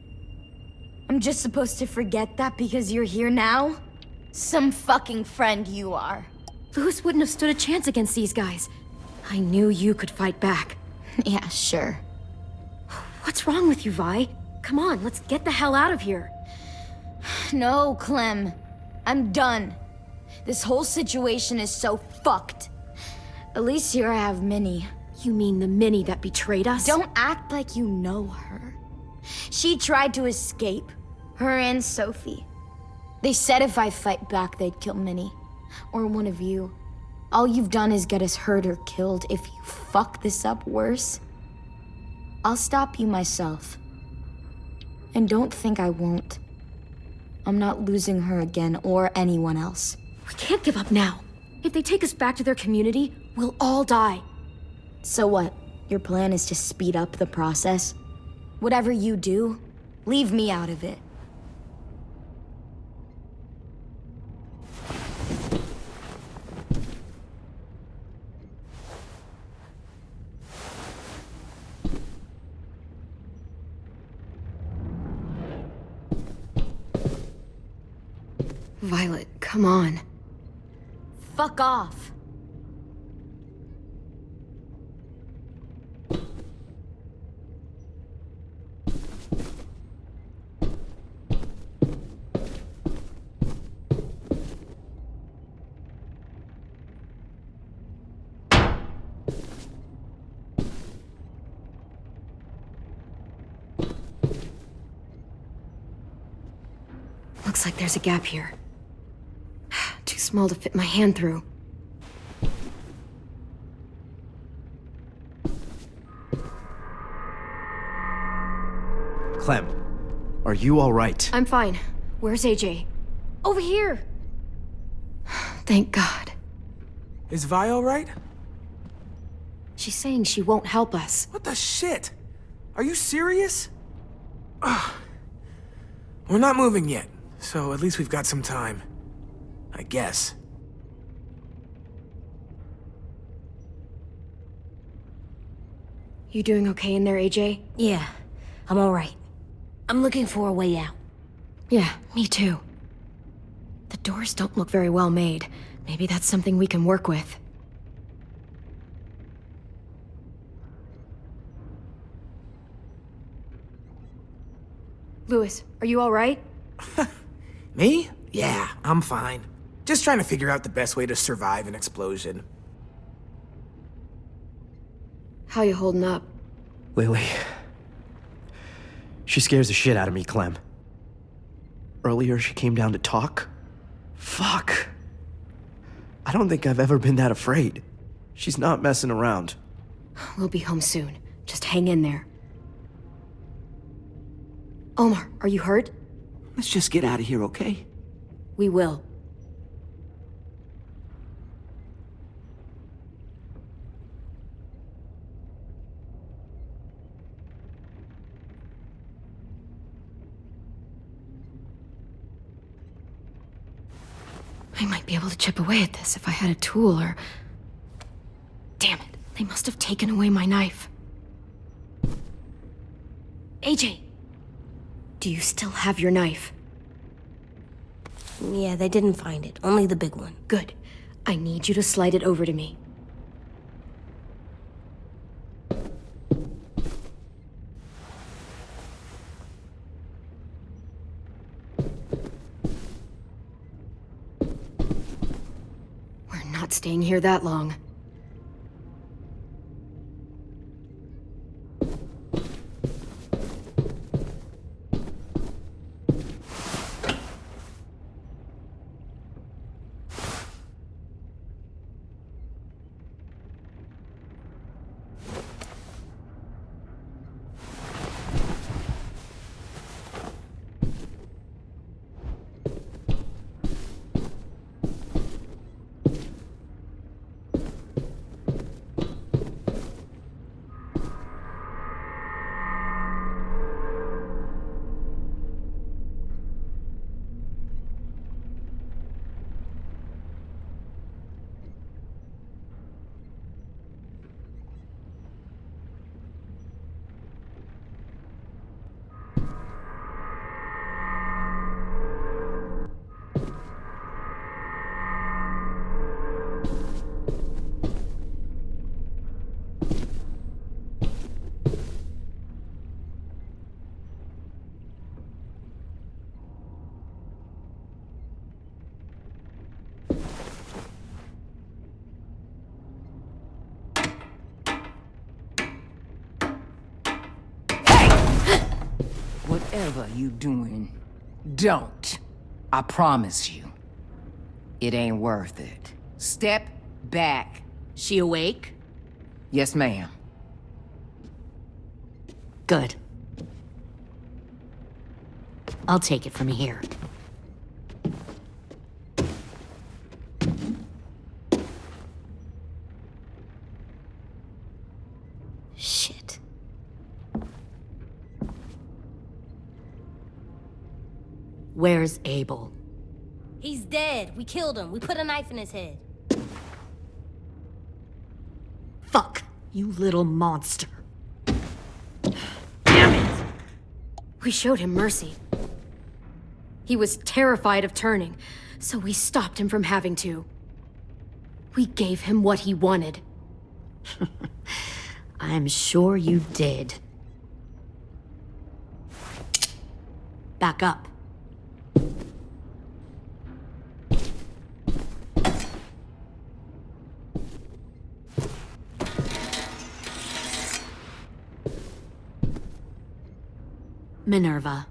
[SPEAKER 8] I'm just supposed to forget that because you're here now? Some fucking friend you are.
[SPEAKER 1] Lewis wouldn't have stood a chance against these guys. I knew you could fight back.
[SPEAKER 8] Yeah, sure.
[SPEAKER 1] What's wrong with you, Vi? Come on, let's get the hell out of here.
[SPEAKER 8] No, Clem. I'm done. This whole situation is so fucked. At least here I have Minnie.
[SPEAKER 1] You mean the Minnie that betrayed us?
[SPEAKER 8] Don't act like you know her. She tried to escape. Her and Sophie. They said if I fight back, they'd kill Minnie. Or one of you. All you've done is get us hurt or killed. If you fuck this up worse, I'll stop you myself. And don't think I won't. I'm not losing her again or anyone else.
[SPEAKER 1] We can't give up now. If they take us back to their community, we'll all die.
[SPEAKER 8] So what? Your plan is to speed up the process? Whatever you do, leave me out of it.
[SPEAKER 1] Violet, come on.
[SPEAKER 8] Fuck off.
[SPEAKER 1] Looks like there's a gap here. Too small to fit my hand through.
[SPEAKER 3] Clem, are you all right?
[SPEAKER 1] I'm fine. Where's AJ? Over here! Thank God.
[SPEAKER 9] Is Vi all right?
[SPEAKER 1] She's saying she won't help us.
[SPEAKER 9] What the shit? Are you serious? Ugh. We're not moving yet, so at least we've got some time. I guess.
[SPEAKER 1] You doing okay in there, AJ?
[SPEAKER 4] Yeah, I'm all right. I'm looking for a way out.
[SPEAKER 1] Yeah, me too. The doors don't look very well made. Maybe that's something we can work with. Lewis, are you all right?
[SPEAKER 9] Me? Yeah, I'm fine. Just trying to figure out the best way to survive an explosion.
[SPEAKER 1] How you holding up?
[SPEAKER 3] Lily. She scares the shit out of me, Clem. Earlier, she came down to talk. Fuck. I don't think I've ever been that afraid. She's not messing around.
[SPEAKER 1] We'll be home soon. Just hang in there. Omar, are you hurt?
[SPEAKER 13] Let's just get out of here, okay?
[SPEAKER 1] We will. I might be able to chip away at this if I had a tool or... Damn it, they must have taken away my knife. AJ, Do you still have your knife?
[SPEAKER 4] Yeah, they didn't find it. Only the big one.
[SPEAKER 1] Good. I need you to slide it over to me. We're not staying here that long.
[SPEAKER 2] Whatever you doing, don't. I promise you. It ain't worth it. Step back.
[SPEAKER 5] She awake?
[SPEAKER 2] Yes, ma'am.
[SPEAKER 5] Good. I'll take it from here. Shit. Where's Abel?
[SPEAKER 4] He's dead. We killed him. We put a knife in his head.
[SPEAKER 5] Fuck, you little monster. Damn it!
[SPEAKER 1] We showed him mercy. He was terrified of turning, so we stopped him from having to. We gave him what he wanted.
[SPEAKER 5] I'm sure you did. Back up. Minerva.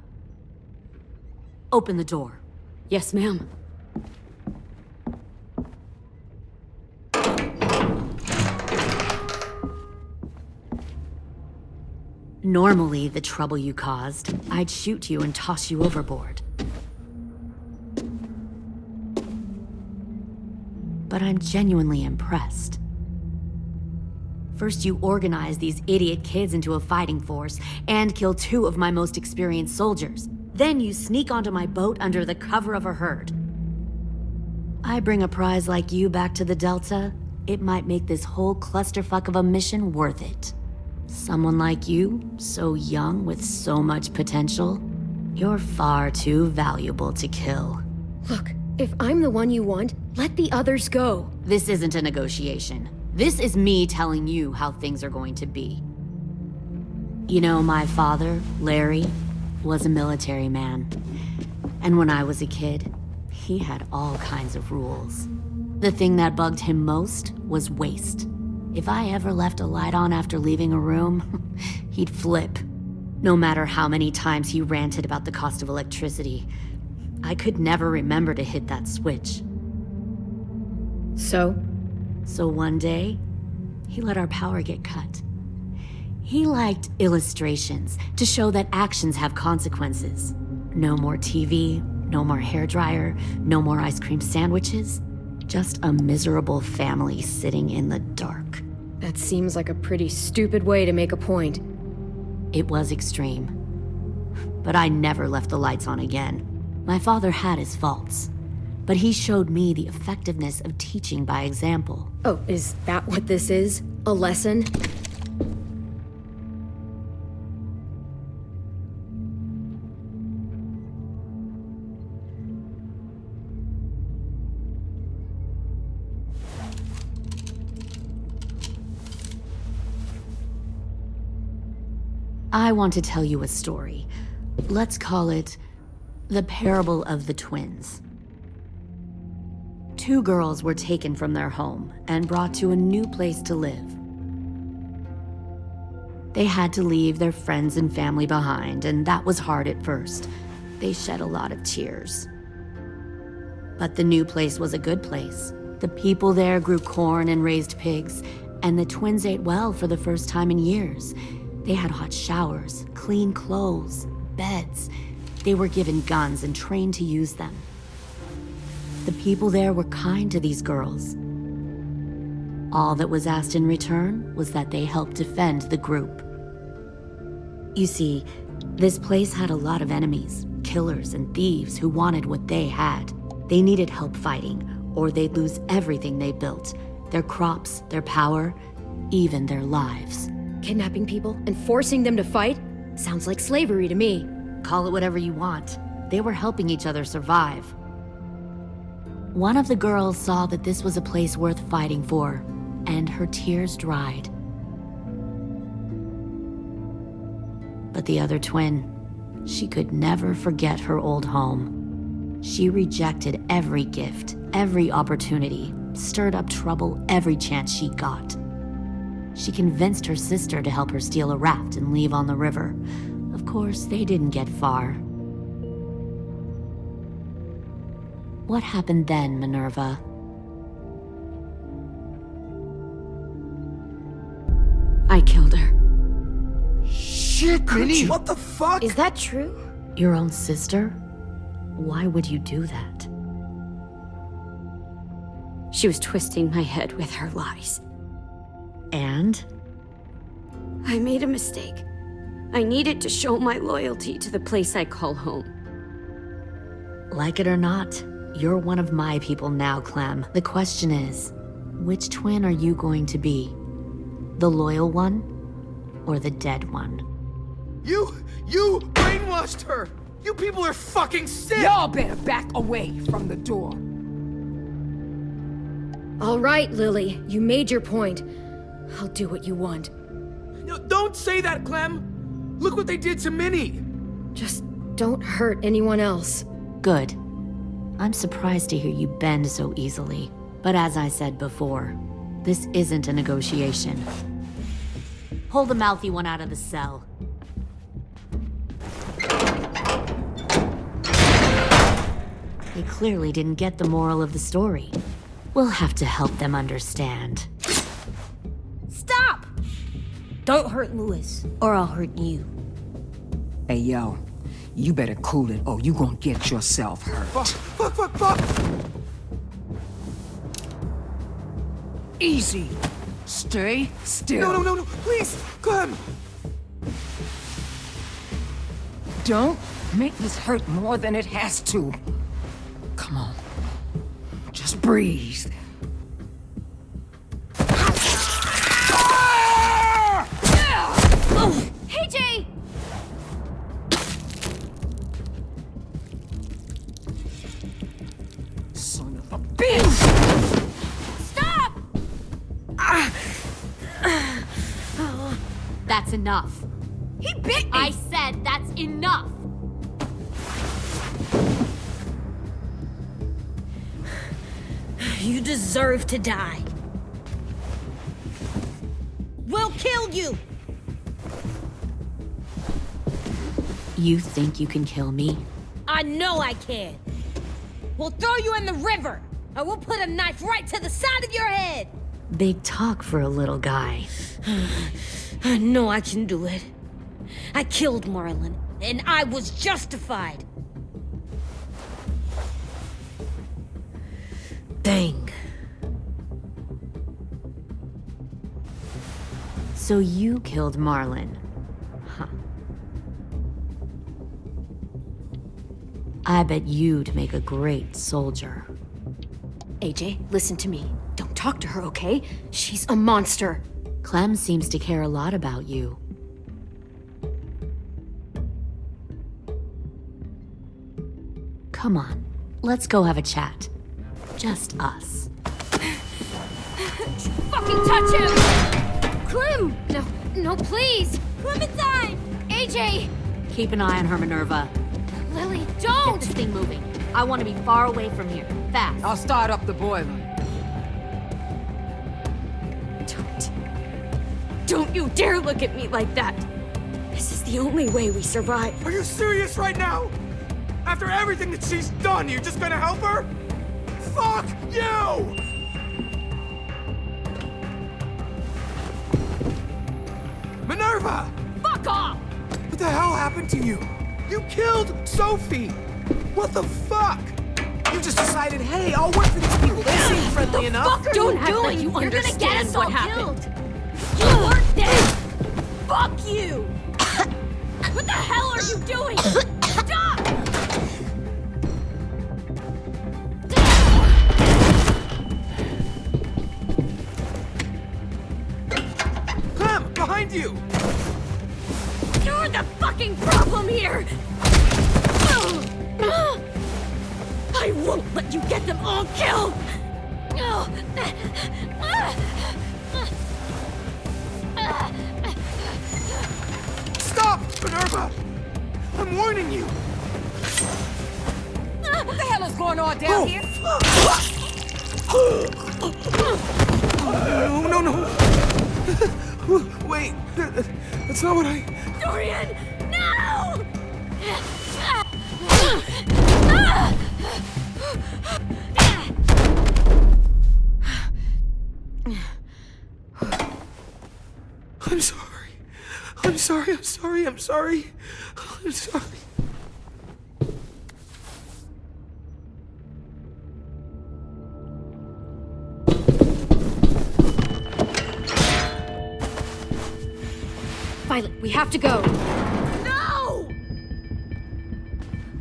[SPEAKER 5] Open the door.
[SPEAKER 1] Yes, ma'am.
[SPEAKER 5] Normally, the trouble you caused, I'd shoot you and toss you overboard. But I'm genuinely impressed. First, you organize these idiot kids into a fighting force and kill 2 of my most experienced soldiers. Then you sneak onto my boat under the cover of a herd. I bring a prize like you back to the Delta, it might make this whole clusterfuck of a mission worth it. Someone like you, so young with so much potential, you're far too valuable to kill.
[SPEAKER 1] Look, if I'm the one you want, let the others go.
[SPEAKER 5] This isn't a negotiation. This is me telling you how things are going to be. You know, my father, Larry, was a military man. And when I was a kid, he had all kinds of rules. The thing that bugged him most was waste. If I ever left a light on after leaving a room, he'd flip. No matter how many times he ranted about the cost of electricity, I could never remember to hit that switch. So one day, he let our power get cut. He liked illustrations to show that actions have consequences. No more TV, no more hairdryer, no more ice cream sandwiches. Just a miserable family sitting in the dark.
[SPEAKER 1] That seems like a pretty stupid way to make a point.
[SPEAKER 5] It was extreme. But I never left the lights on again. My father had his faults, but he showed me the effectiveness of teaching by example.
[SPEAKER 1] Oh, is that what this is? A lesson?
[SPEAKER 14] I want to tell you a story. Let's call it the Parable of the Twins. 2 girls were taken from their home and brought to a new place to live. They had to leave their friends and family behind, and that was hard at first. They shed a lot of tears. But the new place was a good place. The people there grew corn and raised pigs, and the twins ate well for the first time in years. They had hot showers, clean clothes, beds. They were given guns and trained to use them. The people there were kind to these girls. All that was asked in return was that they help defend the group. You see, this place had a lot of enemies, killers and thieves who wanted what they had. They needed help fighting, or they'd lose everything they built. Their crops, their power, even their lives.
[SPEAKER 1] Kidnapping people and forcing them to fight? Sounds like slavery to me.
[SPEAKER 14] Call it whatever you want. They were helping each other survive. One of the girls saw that this was a place worth fighting for, and her tears dried. But the other twin, she could never forget her old home. She rejected every gift, every opportunity, stirred up trouble every chance she got. She convinced her sister to help her steal a raft and leave on the river. Of course, they didn't get far. What happened then, Minerva?
[SPEAKER 5] I killed her.
[SPEAKER 9] Shit, Minnie! What the fuck?
[SPEAKER 1] Is that true?
[SPEAKER 14] Your own sister? Why would you do that?
[SPEAKER 5] She was twisting my head with her lies.
[SPEAKER 14] And?
[SPEAKER 5] I made a mistake. I needed to show my loyalty to the place I call home.
[SPEAKER 14] Like it or not, you're one of my people now, Clem. The question is, which twin are you going to be? The loyal one or the dead one?
[SPEAKER 9] You brainwashed her! You people are fucking sick!
[SPEAKER 2] Y'all better back away from the door.
[SPEAKER 1] All right, Lily. You made your point. I'll do what you want.
[SPEAKER 9] No, don't say that, Clem! Look what they did to Minnie!
[SPEAKER 1] Just don't hurt anyone else.
[SPEAKER 14] Good. I'm surprised to hear you bend so easily. But as I said before, this isn't a negotiation. Pull the mouthy one out of the cell. They clearly didn't get the moral of the story. We'll have to help them understand.
[SPEAKER 4] Stop! Don't hurt Louis, or I'll hurt you.
[SPEAKER 2] Hey, yo. You better cool it, or you gonna get yourself hurt.
[SPEAKER 9] Fuck!
[SPEAKER 2] Easy. Stay still.
[SPEAKER 9] No, please, Clem!
[SPEAKER 2] Don't make this hurt more than it has to. Come on. Just breathe.
[SPEAKER 8] Hey, Jay!
[SPEAKER 2] Son of a bitch!
[SPEAKER 8] Stop!
[SPEAKER 14] That's enough.
[SPEAKER 8] He bit me!
[SPEAKER 14] I said that's enough!
[SPEAKER 4] You deserve to die. We'll kill you!
[SPEAKER 14] You think you can kill me?
[SPEAKER 4] I know I can. We'll throw you in the river, and we'll put a knife right to the side of your head.
[SPEAKER 14] Big talk for a little guy.
[SPEAKER 4] I know I can do it. I killed Marlon, and I was justified. Dang.
[SPEAKER 14] So you killed Marlon. Huh. I bet you'd make a great soldier.
[SPEAKER 1] AJ, listen to me. Don't talk to her, okay? She's a monster.
[SPEAKER 14] Clem seems to care a lot about you. Come on, let's go have a chat. Just us.
[SPEAKER 8] Fucking touch him!
[SPEAKER 1] Clem! No, please!
[SPEAKER 8] Clementine! AJ!
[SPEAKER 14] Keep an eye on her, Minerva.
[SPEAKER 8] Lily,
[SPEAKER 14] Get
[SPEAKER 8] don't!
[SPEAKER 14] this thing moving. I want to be far away from here. Fast.
[SPEAKER 15] I'll start up the boiler.
[SPEAKER 5] Don't you dare look at me like that! This is the only way we survive.
[SPEAKER 9] Are you serious right now? After everything that she's done, you're just gonna help her? Fuck you! Minerva!
[SPEAKER 8] Fuck off!
[SPEAKER 9] What the hell happened to you? You killed Sophie! What the fuck? You just decided, hey, I'll work for these people. They seem friendly enough.
[SPEAKER 8] Fuck are
[SPEAKER 5] Don't
[SPEAKER 8] you
[SPEAKER 5] act
[SPEAKER 8] doing?
[SPEAKER 5] like you
[SPEAKER 8] You're gonna get
[SPEAKER 5] understand
[SPEAKER 8] us
[SPEAKER 5] what
[SPEAKER 8] all
[SPEAKER 5] happened.
[SPEAKER 8] killed. You weren't there. Fuck you! What the hell are you doing? Stop!
[SPEAKER 9] Clem, behind you!
[SPEAKER 5] You're the fucking problem here! I won't let you get them all killed!
[SPEAKER 9] Stop, Minerva! I'm warning you!
[SPEAKER 15] What the hell is going on down here?
[SPEAKER 9] No. Wait, that's not what I...
[SPEAKER 5] Dorian, no!
[SPEAKER 9] I'm sorry.
[SPEAKER 1] Violet, we have to go.
[SPEAKER 5] No!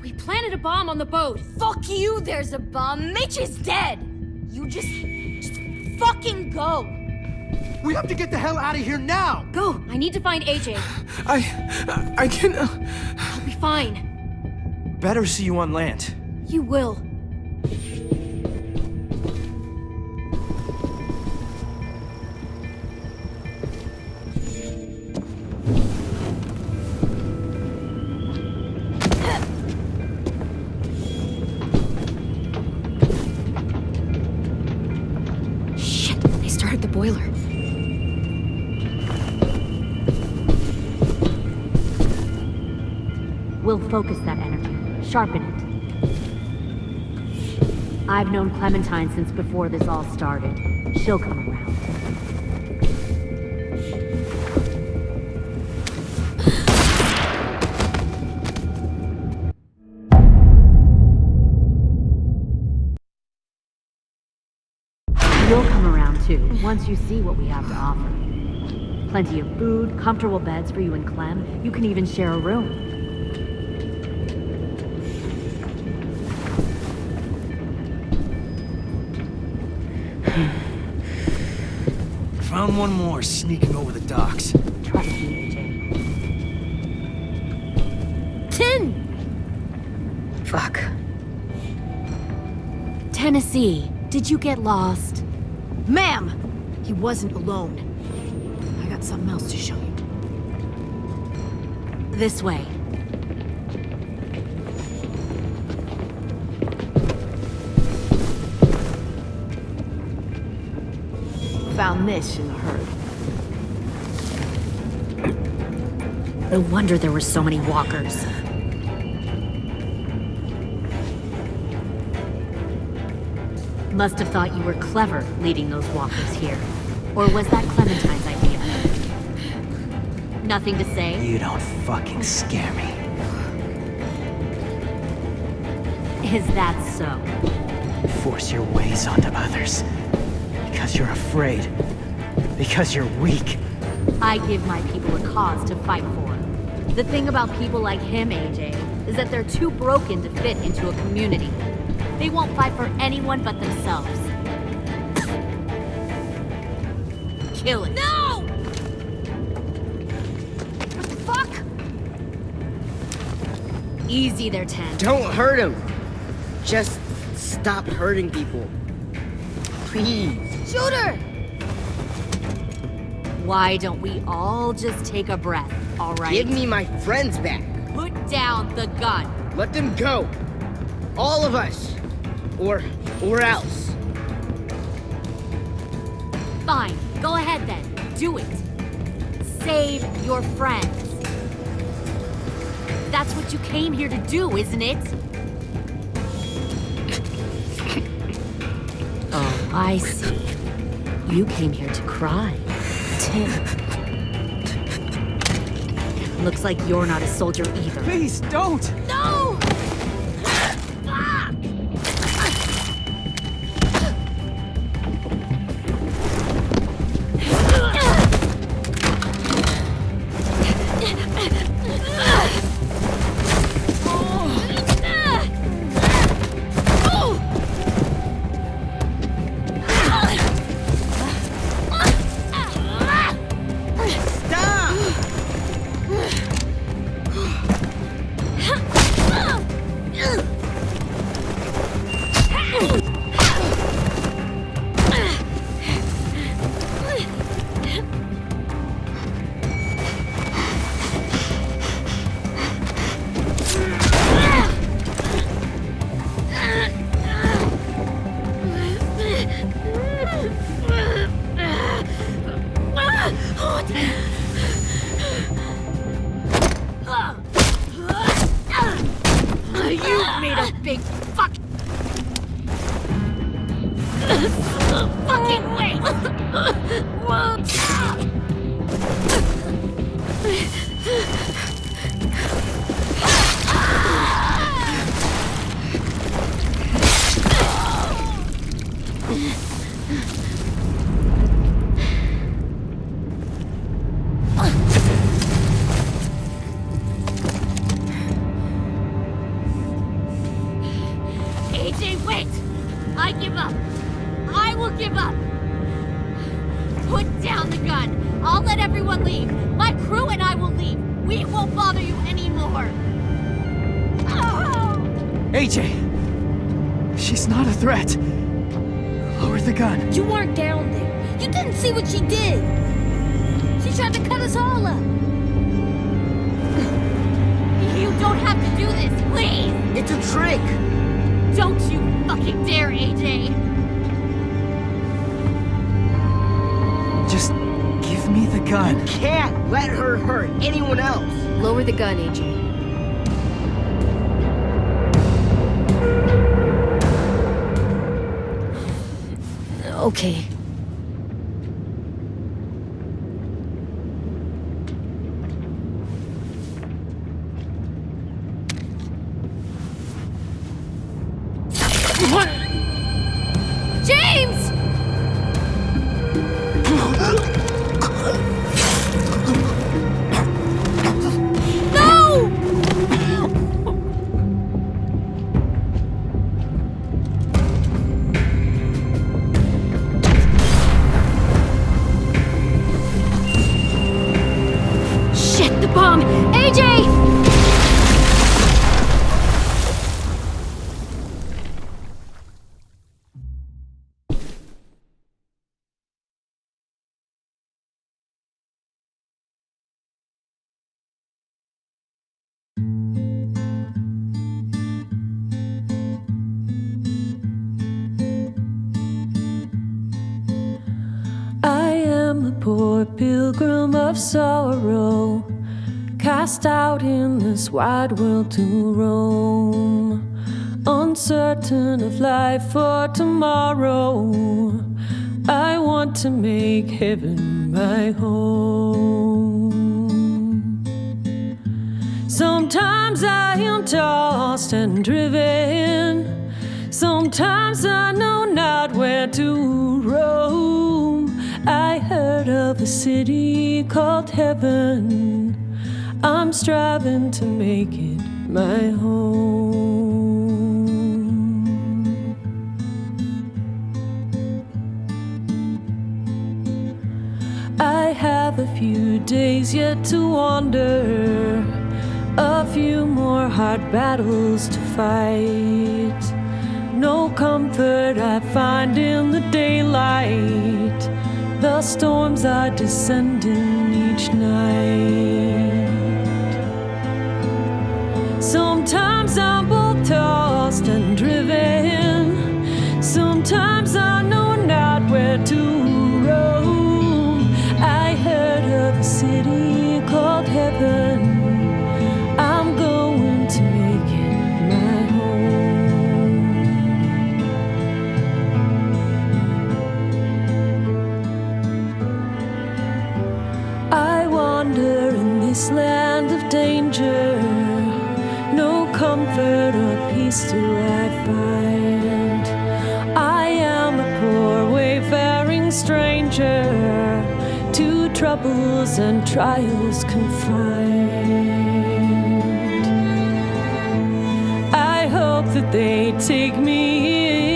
[SPEAKER 1] We planted a bomb on the boat.
[SPEAKER 5] Fuck you, there's a bomb. Mitch is dead! You just fucking go!
[SPEAKER 16] We have to get the hell out of here now!
[SPEAKER 1] Go! I need to find AJ.
[SPEAKER 9] I can...
[SPEAKER 1] I'll be fine.
[SPEAKER 16] Better see you on land.
[SPEAKER 1] You will. Shit, they started the boiler.
[SPEAKER 14] We'll focus that energy, sharpen it. I've known Clementine since before this all started. She'll come around. You'll come around too, once you see what we have to offer. Plenty of food, comfortable beds for you and Clem. You can even share a room.
[SPEAKER 16] Found one more sneaking over the docks.
[SPEAKER 14] Trust me, AJ.
[SPEAKER 5] Tin!
[SPEAKER 1] Fuck.
[SPEAKER 14] Tennessee, did you get lost?
[SPEAKER 1] Ma'am! He wasn't alone. I got something else to show you.
[SPEAKER 14] This way.
[SPEAKER 2] Found this in the herd.
[SPEAKER 14] No wonder there were so many walkers. Must have thought you were clever leading those walkers here. Or was that Clementine's idea? Nothing to say?
[SPEAKER 3] You don't fucking scare me.
[SPEAKER 14] Is that so?
[SPEAKER 3] You force your ways onto others. Because you're afraid. Because you're weak.
[SPEAKER 14] I give my people a cause to fight for. The thing about people like him, AJ, is that they're too broken to fit into a community. They won't fight for anyone but themselves. Kill it.
[SPEAKER 5] No! What the fuck?
[SPEAKER 14] Easy there, Ten.
[SPEAKER 10] Don't hurt him. Just stop hurting people. Please.
[SPEAKER 5] Shoot her!
[SPEAKER 14] Why don't we all just take a breath, all right?
[SPEAKER 10] Give me my friends back.
[SPEAKER 14] Put down the gun.
[SPEAKER 10] Let them go. All of us. Or else.
[SPEAKER 14] Fine, go ahead then. Do it. Save your friends. That's what you came here to do, isn't it? Oh, I see. You came here to cry.
[SPEAKER 4] Tim.
[SPEAKER 14] Looks like you're not a soldier either.
[SPEAKER 3] Please, don't!
[SPEAKER 14] No! You made a big fucking AJ, wait! I give up. I will give up. Put down the gun. I'll let everyone leave. My crew and I will leave. We won't bother you anymore.
[SPEAKER 3] AJ! She's not a threat. Lower the gun.
[SPEAKER 4] You weren't down there. You didn't see what she did. She tried to cut us all up.
[SPEAKER 14] You don't have to do this, please!
[SPEAKER 10] It's a trick!
[SPEAKER 14] Don't you fucking dare, AJ!
[SPEAKER 3] Just give me the gun.
[SPEAKER 10] You can't let her hurt anyone else.
[SPEAKER 1] Lower the gun, AJ. Okay.
[SPEAKER 14] James! No!
[SPEAKER 1] Shit, the bomb! AJ!
[SPEAKER 7] I am a poor pilgrim of sorrow, cast out in this wide world to roam, uncertain of life for tomorrow. I want to make heaven my home. Sometimes I am tossed and driven, sometimes I know not where to roam. I heard of a city called heaven, I'm striving to make it my home. I have a few days yet to wander, a few more hard battles to fight. No comfort I find in the daylight, The storms are descending each night. Sometimes I'm both tossed and driven. Sometimes I know not where to roam. I heard of a city called heaven. I'm going to make it my home. I wander in this land of danger. No comfort or peace do I find. I am a poor wayfaring stranger, to troubles and trials confined. I hope that they take me in